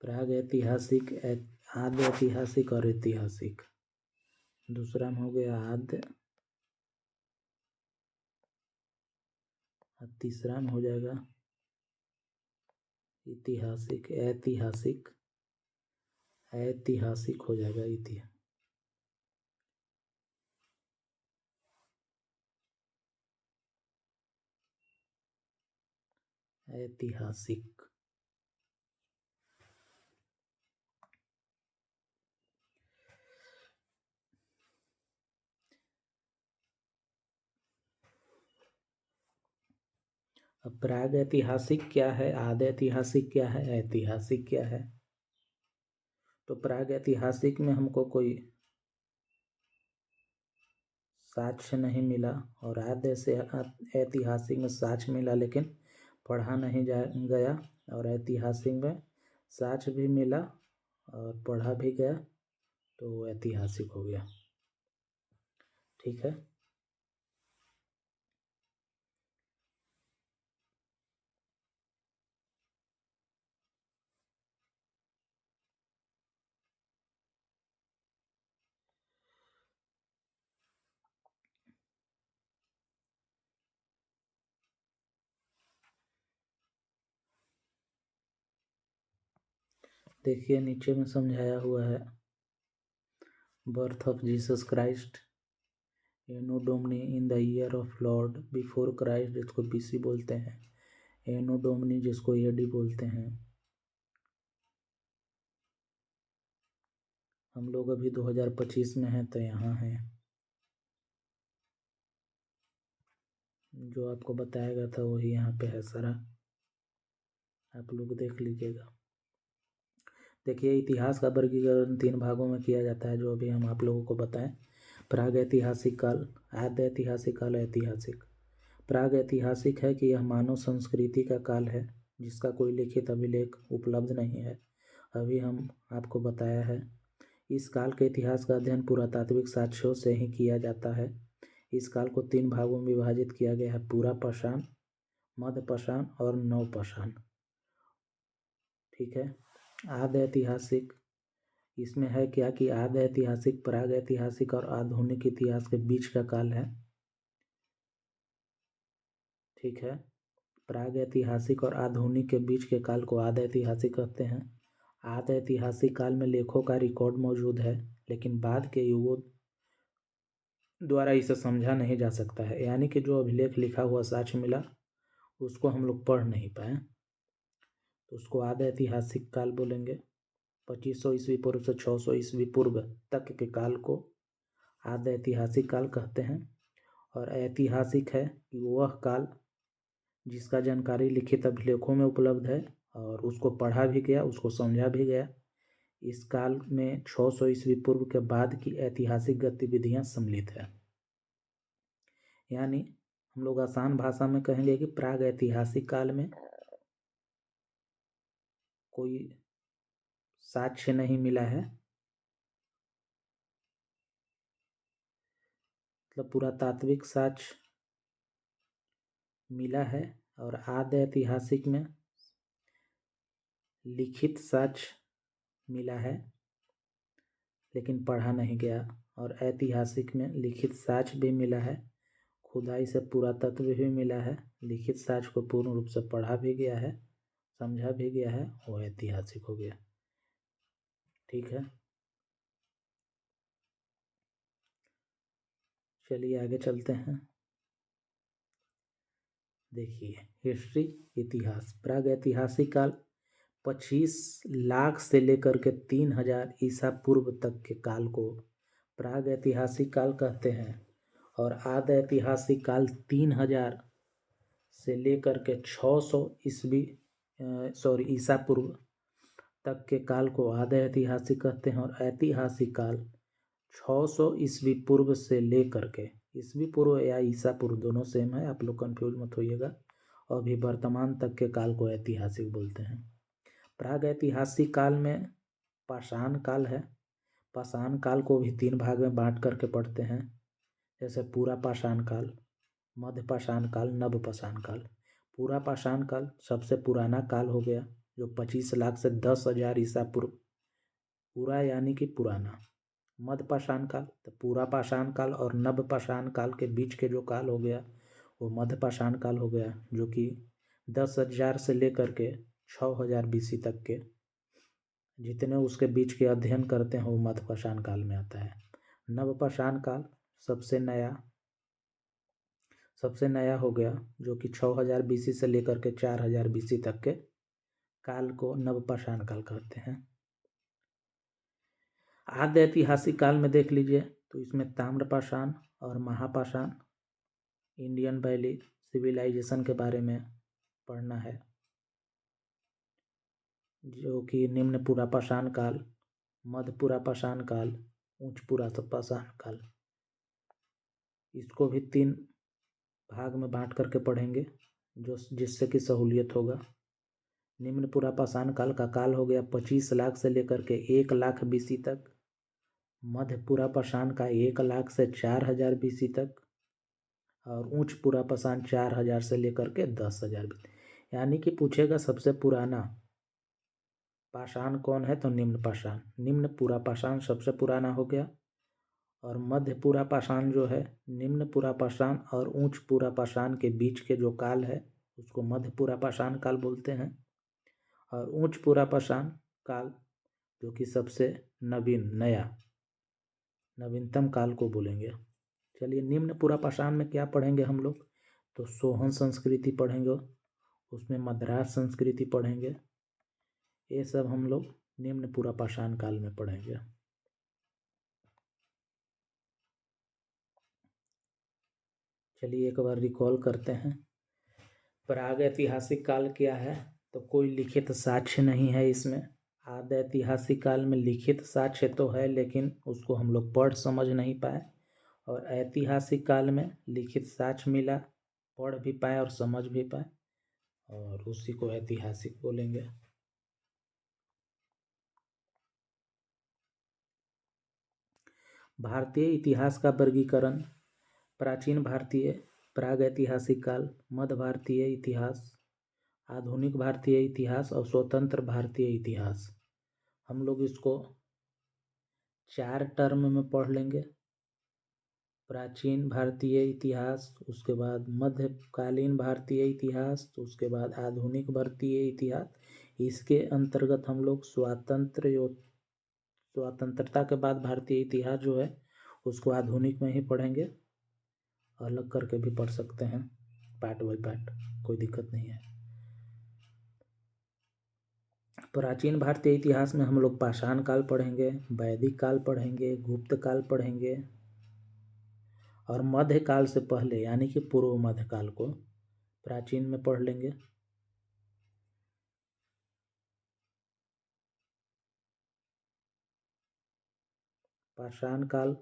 प्राग ऐतिहासिक, आद्य ऐतिहासिक और ऐतिहासिक। दूसरा में हो गया आद्य, और तीसरा में हो जाएगा ऐतिहासिक। ऐतिहासिक ऐतिहासिक हो जाएगा इतिहास। ऐतिहासिक। अब प्राग ऐतिहासिक क्या है, आद्य ऐतिहासिक क्या है, ऐतिहासिक क्या है? तो प्राग ऐतिहासिक में हमको कोई साक्ष्य नहीं मिला, और आद्य से ऐतिहासिक में साक्ष्य मिला लेकिन पढ़ा नहीं गया, और ऐतिहासिक में साक्ष्य भी मिला और पढ़ा भी गया, तो ऐतिहासिक हो गया। ठीक है। देखिए नीचे में समझाया हुआ है, birth of Jesus Christ, anno domini in the year of lord before Christ, जिसको बीसी बोलते हैं, एनो डोमनी जिसको एडी बोलते हैं। हम लोग अभी 2025 में हैं, तो यहाँ हैं। जो आपको बताया गया था वही यहाँ पे है सारा, आप लोग देख लीजिएगा। देखिए इतिहास का वर्गीकरण 3 भागों में किया जाता है, जो अभी हम आप लोगों को बताएं। प्राग ऐतिहासिक काल, आद्य ऐतिहासिक काल, ऐतिहासिक। प्राग ऐतिहासिक है कि यह मानव संस्कृति का काल है जिसका कोई लिखित अभिलेख उपलब्ध नहीं है, अभी हम आपको बताया है। इस काल के इतिहास का अध्ययन पुरातात्विक साक्ष्यों से ही किया जाता है। इस काल को 3 भागों में विभाजित किया गया है, पूरा पाषाण, मध्य पाषाण और नव पाषाण। ठीक है। आद्य ऐतिहासिक, इसमें है क्या कि आद्य ऐतिहासिक प्राग ऐतिहासिक और आधुनिक इतिहास के बीच का काल है। ठीक है। प्राग ऐतिहासिक और आधुनिक के बीच के काल को आद्य ऐतिहासिक कहते हैं। आद्य ऐतिहासिक काल में लेखों का रिकॉर्ड मौजूद है, लेकिन बाद के युगों द्वारा इसे समझा नहीं जा सकता है, यानी कि जो अभिलेख लिखा हुआ साक्ष्य मिला उसको हम लोग पढ़ नहीं पाए, तो उसको आद्य ऐतिहासिक काल बोलेंगे। 2500 ईस्वी पूर्व से 600 ईस्वी पूर्व तक के काल को आद्य ऐतिहासिक काल कहते हैं। और ऐतिहासिक है कि वह काल जिसका जानकारी लिखित अभिलेखों में उपलब्ध है और उसको पढ़ा भी गया, उसको समझा भी गया। इस काल में 600 ईस्वी पूर्व के बाद की ऐतिहासिक गतिविधियां सम्मिलित है। यानी हम लोग आसान भाषा में कहेंगे कि प्राग ऐतिहासिक काल में कोई साक्ष्य नहीं मिला है, मतलब पुरातात्विक साक्ष्य मिला है। और आद्य ऐतिहासिक में लिखित साक्ष्य मिला है लेकिन पढ़ा नहीं गया। और ऐतिहासिक में लिखित साक्ष्य भी मिला है, खुदाई से पुरातत्व भी मिला है, लिखित साक्ष्य को पूर्ण रूप से पढ़ा भी गया है, समझा भी गया है, वो ऐतिहासिक हो गया। ठीक है, चलिए आगे चलते हैं। देखिए, हिस्ट्री, इतिहास। प्राग ऐतिहासिक काल 25 लाख से लेकर के 3000 ईसा पूर्व तक के काल को प्राग ऐतिहासिक काल कहते हैं। और आद्य ऐतिहासिक काल 3000 से लेकर के 600 ईसा पूर्व तक के काल को आद्य ऐतिहासिक कहते हैं। और ऐतिहासिक काल 600 ईस्वी पूर्व से लेकर के, ईस्वी पूर्व या ईसा पूर्व दोनों सेम है, आप लोग कंफ्यूज मत होइएगा, अभी वर्तमान तक के काल को ऐतिहासिक बोलते हैं। प्राग ऐतिहासिक काल में पाषाण काल है। पाषाण काल को भी 3 भाग में बांट करके पढ़ते हैं, जैसे पूरा पाषाण काल, मध्य पाषाण काल, नव पाषाण काल। पूरा पाषाण काल सबसे पुराना काल हो गया, जो 25 लाख से 10,000 ईसा पूर्व, पूरा यानी कि पुराना। मध्य पाषाण काल, तो पूरा पाषाण काल और नव पाषाण काल के बीच के जो काल हो गया वो मध्य पाषाण काल हो गया, जो कि 10,000 से लेकर के 6,000 बीसी तक के जितने उसके बीच के अध्ययन करते हैं वो मध्य पाषाण काल में आता है। नव पाषाण काल सबसे नया हो गया, जो कि 6,000 बीसी से लेकर के 4,000 बीसी तक के काल को नव पाषाण काल कहते हैं। आद्य ऐतिहासिक काल में देख लीजिए तो इसमें ताम्रपाषाण और महापाषाण, इंडियन वैली सिविलाइजेशन के बारे में पढ़ना है, जो कि निम्न पूरा पाषाण काल, मध्य पूरा पाषाण काल, उच्च पूरा पाषाण काल। इसको भी 3 भाग में बांट करके पढ़ेंगे, जिससे कि सहूलियत होगा। निम्न पूरा पाषाण काल का काल हो गया 25 लाख से लेकर के 1 लाख बीसी तक। मध्य पूरा पाषाण का 1 लाख से 4,000 बीसी तक। और उच्च पूरा पाषाण 4,000 से लेकर के 10,000 बीसी। यानी कि पूछेगा सबसे पुराना पाषाण कौन है, तो निम्न पाषाण। निम्न पूरा पाषाण सबसे पुराना हो गया। और मध्य पूरा पाषाण जो है, निम्न पूरा पाषाण और उच्च पूरा पाषाण के बीच के जो काल है उसको मध्य पूरा पाषाण काल बोलते हैं। और उच्च पूरा पाषाण काल जो कि सबसे नवीनतम काल को बोलेंगे। चलिए, निम्न पूरा पाषाण में क्या पढ़ेंगे हम लोग, तो सोहन संस्कृति पढ़ेंगे, उसमें मद्रास संस्कृति पढ़ेंगे, ये सब हम लोग निम्न पूरा पाषाण काल में पढ़ेंगे। चलिए एक बार रिकॉल करते हैं। प्राग ऐतिहासिक काल क्या है, तो कोई लिखित साक्ष्य नहीं है इसमें। आद्य ऐतिहासिक काल में लिखित साक्ष्य तो है, लेकिन उसको हम लोग पढ़ समझ नहीं पाए। और ऐतिहासिक काल में लिखित साक्ष्य मिला, पढ़ भी पाए और समझ भी पाए, और उसी को ऐतिहासिक बोलेंगे। भारतीय इतिहास का वर्गीकरण। प्राचीन भारतीय, प्राग ऐतिहासिक काल, मध्य भारतीय इतिहास, आधुनिक भारतीय इतिहास और स्वतंत्र भारतीय इतिहास। हम लोग इसको 4 टर्म में पढ़ लेंगे। प्राचीन भारतीय इतिहास, उसके बाद मध्यकालीन भारतीय इतिहास, तो उसके बाद आधुनिक भारतीय इतिहास। इसके अंतर्गत हम लोग स्वतंत्रता के बाद भारतीय इतिहास जो है उसको आधुनिक में ही पढ़ेंगे। अलग करके भी पढ़ सकते हैं, पार्ट बाय पार्ट, कोई दिक्कत नहीं है। प्राचीन भारतीय इतिहास में हम लोग पाषाण काल पढ़ेंगे, वैदिक काल पढ़ेंगे, गुप्त काल पढ़ेंगे, और मध्यकाल से पहले यानी कि पूर्व मध्यकाल को प्राचीन में पढ़ लेंगे। पाषाण काल,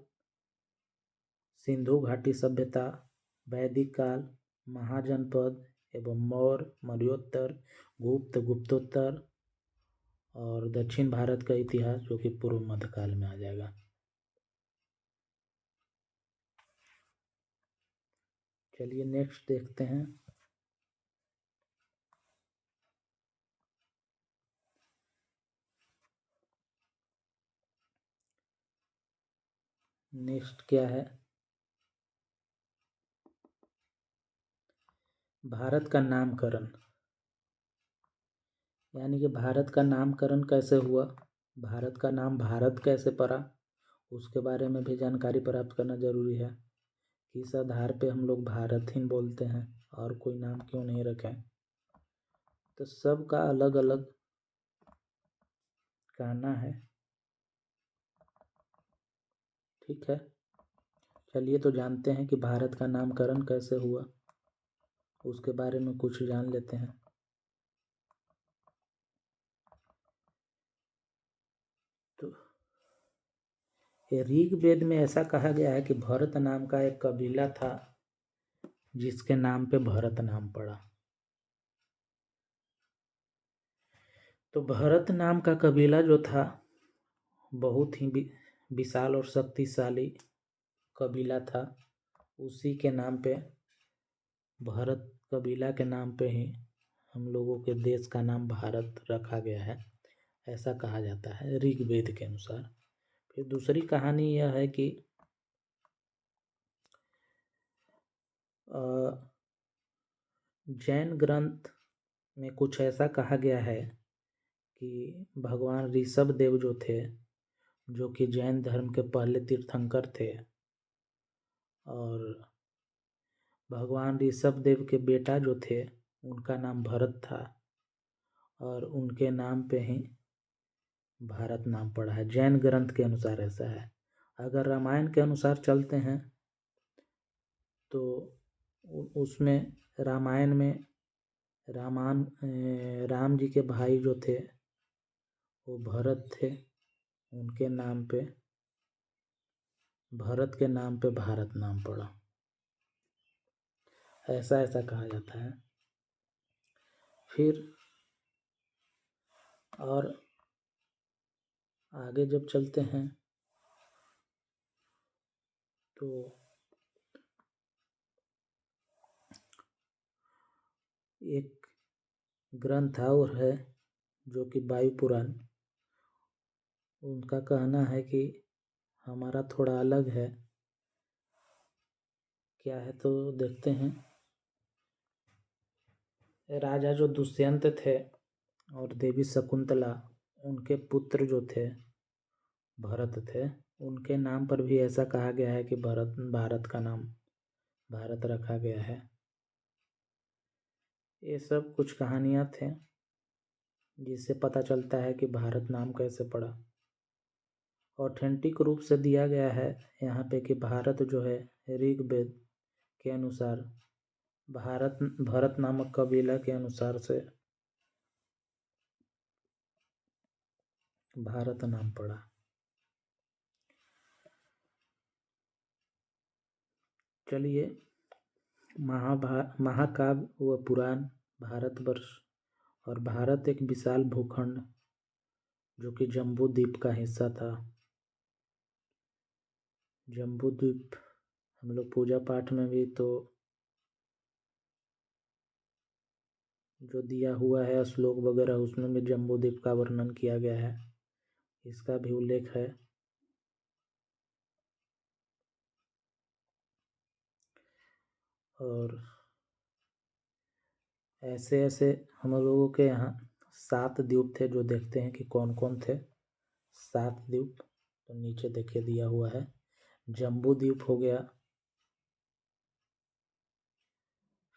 सिंधु घाटी सभ्यता, वैदिक काल, महाजनपद एवं मौर्य, मौर्योत्तर, गुप्त, गुप्तोत्तर और दक्षिण भारत का इतिहास जो कि पूर्व मध्यकाल में आ जाएगा। चलिए नेक्स्ट देखते हैं। नेक्स्ट क्या है? भारत का नामकरण, यानी कि भारत का नामकरण कैसे हुआ, भारत का नाम भारत कैसे पड़ा, उसके बारे में भी जानकारी प्राप्त करना जरूरी है। किस आधार पे हम लोग भारत ही बोलते हैं और कोई नाम क्यों नहीं रखें, तो सबका अलग अलग कहना है। ठीक है, चलिए तो जानते हैं कि भारत का नामकरण कैसे हुआ, उसके बारे में कुछ जान लेते हैं। तो ऋग्वेद में ऐसा कहा गया है कि भरत नाम का एक कबीला था जिसके नाम पे भरत नाम पड़ा। तो भरत नाम का कबीला जो था बहुत ही विशाल और शक्तिशाली कबीला था। उसी के नाम पे, भरत कबीला के नाम पे ही हम लोगों के देश का नाम भारत रखा गया है, ऐसा कहा जाता है ऋग्वेद के अनुसार। फिर दूसरी कहानी यह है कि जैन ग्रंथ में कुछ ऐसा कहा गया है कि भगवान ऋषभ देव जो थे, जो कि जैन धर्म के पहले तीर्थंकर थे, और भगवान ऋषभ देव के बेटा जो थे उनका नाम भरत था और उनके नाम पे ही भारत नाम पड़ा है। जैन ग्रंथ के अनुसार ऐसा है। अगर रामायण के अनुसार चलते हैं तो उसमें रामायण में राम जी के भाई जो थे वो भरत थे, उनके नाम पे, भरत के नाम पे भारत नाम पड़ा, ऐसा ऐसा कहा जाता है। फिर और आगे जब चलते हैं तो एक ग्रंथ और है जो कि वायु पुराण, उनका कहना है कि हमारा थोड़ा अलग है। क्या है तो देखते हैं। राजा जो दुष्यंत थे और देवी शकुंतला, उनके पुत्र जो थे भरत थे, उनके नाम पर भी ऐसा कहा गया है कि भारत का नाम भारत रखा गया है। ये सब कुछ कहानियाँ थे जिससे पता चलता है कि भारत नाम कैसे पड़ा। ऑथेंटिक रूप से दिया गया है यहाँ पे कि भारत जो है ऋग्वेद के अनुसार भरत नामक कबीला के अनुसार से भारत नाम पड़ा। चलिए, महाकाव्य व पुराण, भारतवर्ष और भारत एक विशाल भूखंड जो कि जम्बू द्वीप का हिस्सा था। जम्बू द्वीप हम लोग पूजा पाठ में भी तो जो दिया हुआ है श्लोक वगैरह, उसमें भी जम्बू द्वीप का वर्णन किया गया है, इसका भी उल्लेख है। और ऐसे ऐसे हम लोगों के यहाँ 7 द्वीप थे, जो देखते हैं कि कौन कौन थे 7 द्वीप। तो नीचे देखिए दिया हुआ है। जम्बू द्वीप हो गया,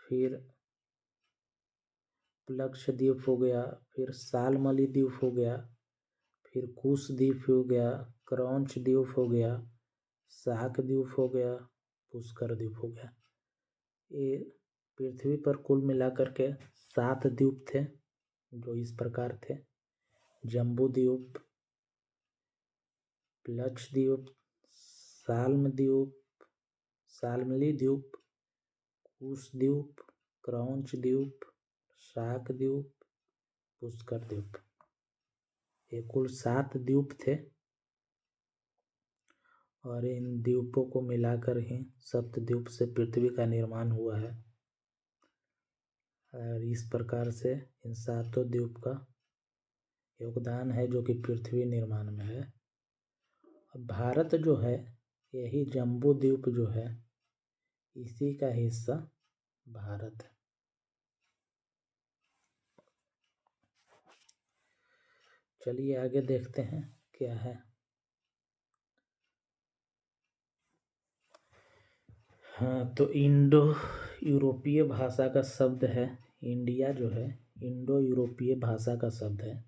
फिर प्लक्ष द्वीप हो गया, फिर सालमली द्वीप हो गया, फिर कुश द्वीप हो गया, क्रौंच द्वीप हो गया, शाक द्वीप हो गया, पुष्कर द्वीप हो गया। ये पृथ्वी पर कुल मिलाकर के 7 द्वीप थे जो इस प्रकार थे: जम्बू द्वीप, लक्षद्वीप, साल्म द्वीप, साल्मली द्वीप, कुश द्वीप, क्रौंच द्वीप, शाक द्वीप, पुष्कर द्वीप। ये कुल 7 द्वीप थे और इन द्वीपों को मिलाकर ही सप्तद्वीप से पृथ्वी का निर्माण हुआ है। और इस प्रकार से इन 7 द्वीप का योगदान है जो कि पृथ्वी निर्माण में है। भारत जो है, यही जम्बू द्वीप जो है, इसी का हिस्सा भारत है। चलिए आगे देखते हैं क्या है। हाँ, तो इंडो यूरोपीय भाषा का शब्द है। इंडिया जो है इंडो यूरोपीय भाषा का शब्द है।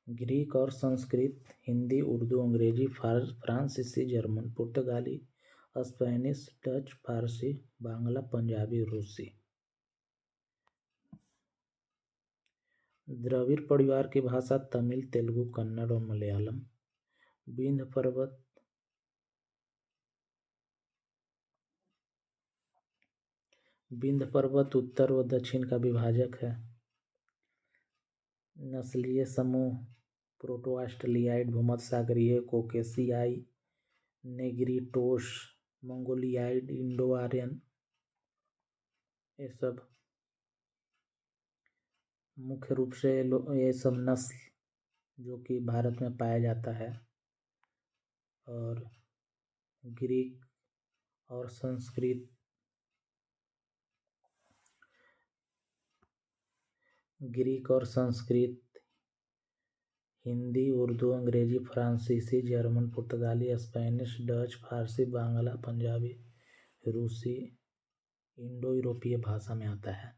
ग्रीक और संस्कृत, हिंदी, उर्दू, अंग्रेजी, फ्रांसीसी, जर्मन, पुर्तगाली, स्पेनिश, डच, फारसी, बांग्ला, पंजाबी, रूसी। द्रविड़ परिवार की भाषा तमिल, तेलुगु, कन्नड़ और मलयालम। विंध्य पर्वत उत्तर व दक्षिण का विभाजक है। नस्लीय समूह: प्रोटो ऑस्ट्रेलियाइड, भूमध्यसागरीय, कोकेशियाई, नेग्रिटोस, मंगोलियाइड, इंडो आर्यन। ये सब मुख्य रूप से ये सब नस्ल जो कि भारत में पाया जाता है। और ग्रीक और संस्कृत, हिंदी, उर्दू, अंग्रेजी, फ्रांसीसी, जर्मन, पुर्तगाली, स्पेनिश, डच, फारसी, बांग्ला, पंजाबी, रूसी इंडो यूरोपीय भाषा में आता है।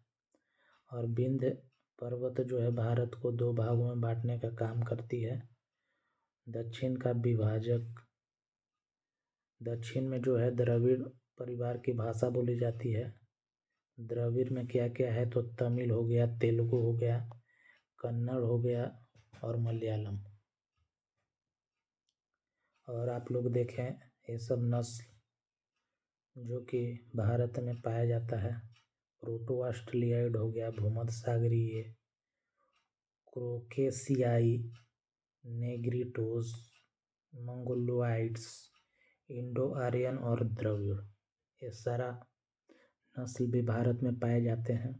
और विंध्य पर्वत जो है भारत को 2 भागों में बांटने का काम करती है। दक्षिण का विभाजक, दक्षिण में जो है द्रविड़ परिवार की भाषा बोली जाती है। द्रविड़ में क्या क्या है तो तमिल हो गया, तेलुगु हो गया, कन्नड़ हो गया और मलयालम। और आप लोग देखें ये सब नस्ल जो कि भारत में पाया जाता है: प्रोटो ऑस्ट्रेलियाइड हो गया, भूमध्यसागरीय, कोकेशियाई, नेग्रिटोस, मंगोलोइड्स, इंडो आर्यन और द्रविड़। ये सारा नस्ल भी भारत में पाए जाते हैं।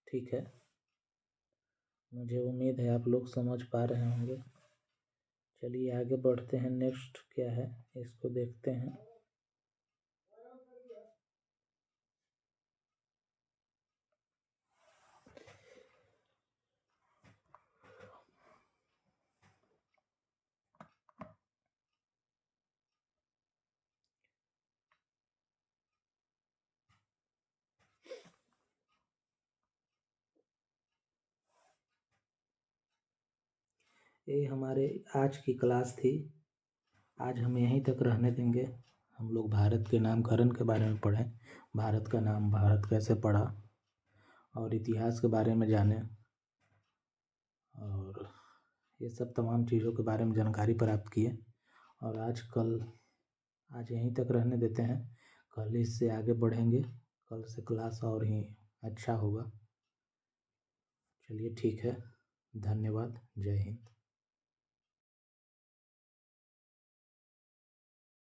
ठीक है, मुझे उम्मीद है आप लोग समझ पा रहे होंगे। चलिए आगे बढ़ते हैं। नेक्स्ट क्या है इसको देखते हैं। ये हमारे आज की क्लास थी। आज हम यहीं तक रहने देंगे। हम लोग भारत के नामकरण के बारे में पढ़ें, भारत का नाम भारत कैसे पड़ा और इतिहास के बारे में जानें और ये सब तमाम चीज़ों के बारे में जानकारी प्राप्त किए। और आज यहीं तक रहने देते हैं। कल इससे आगे बढ़ेंगे। कल से क्लास और ही अच्छा होगा। चलिए ठीक है, धन्यवाद, जय हिंद।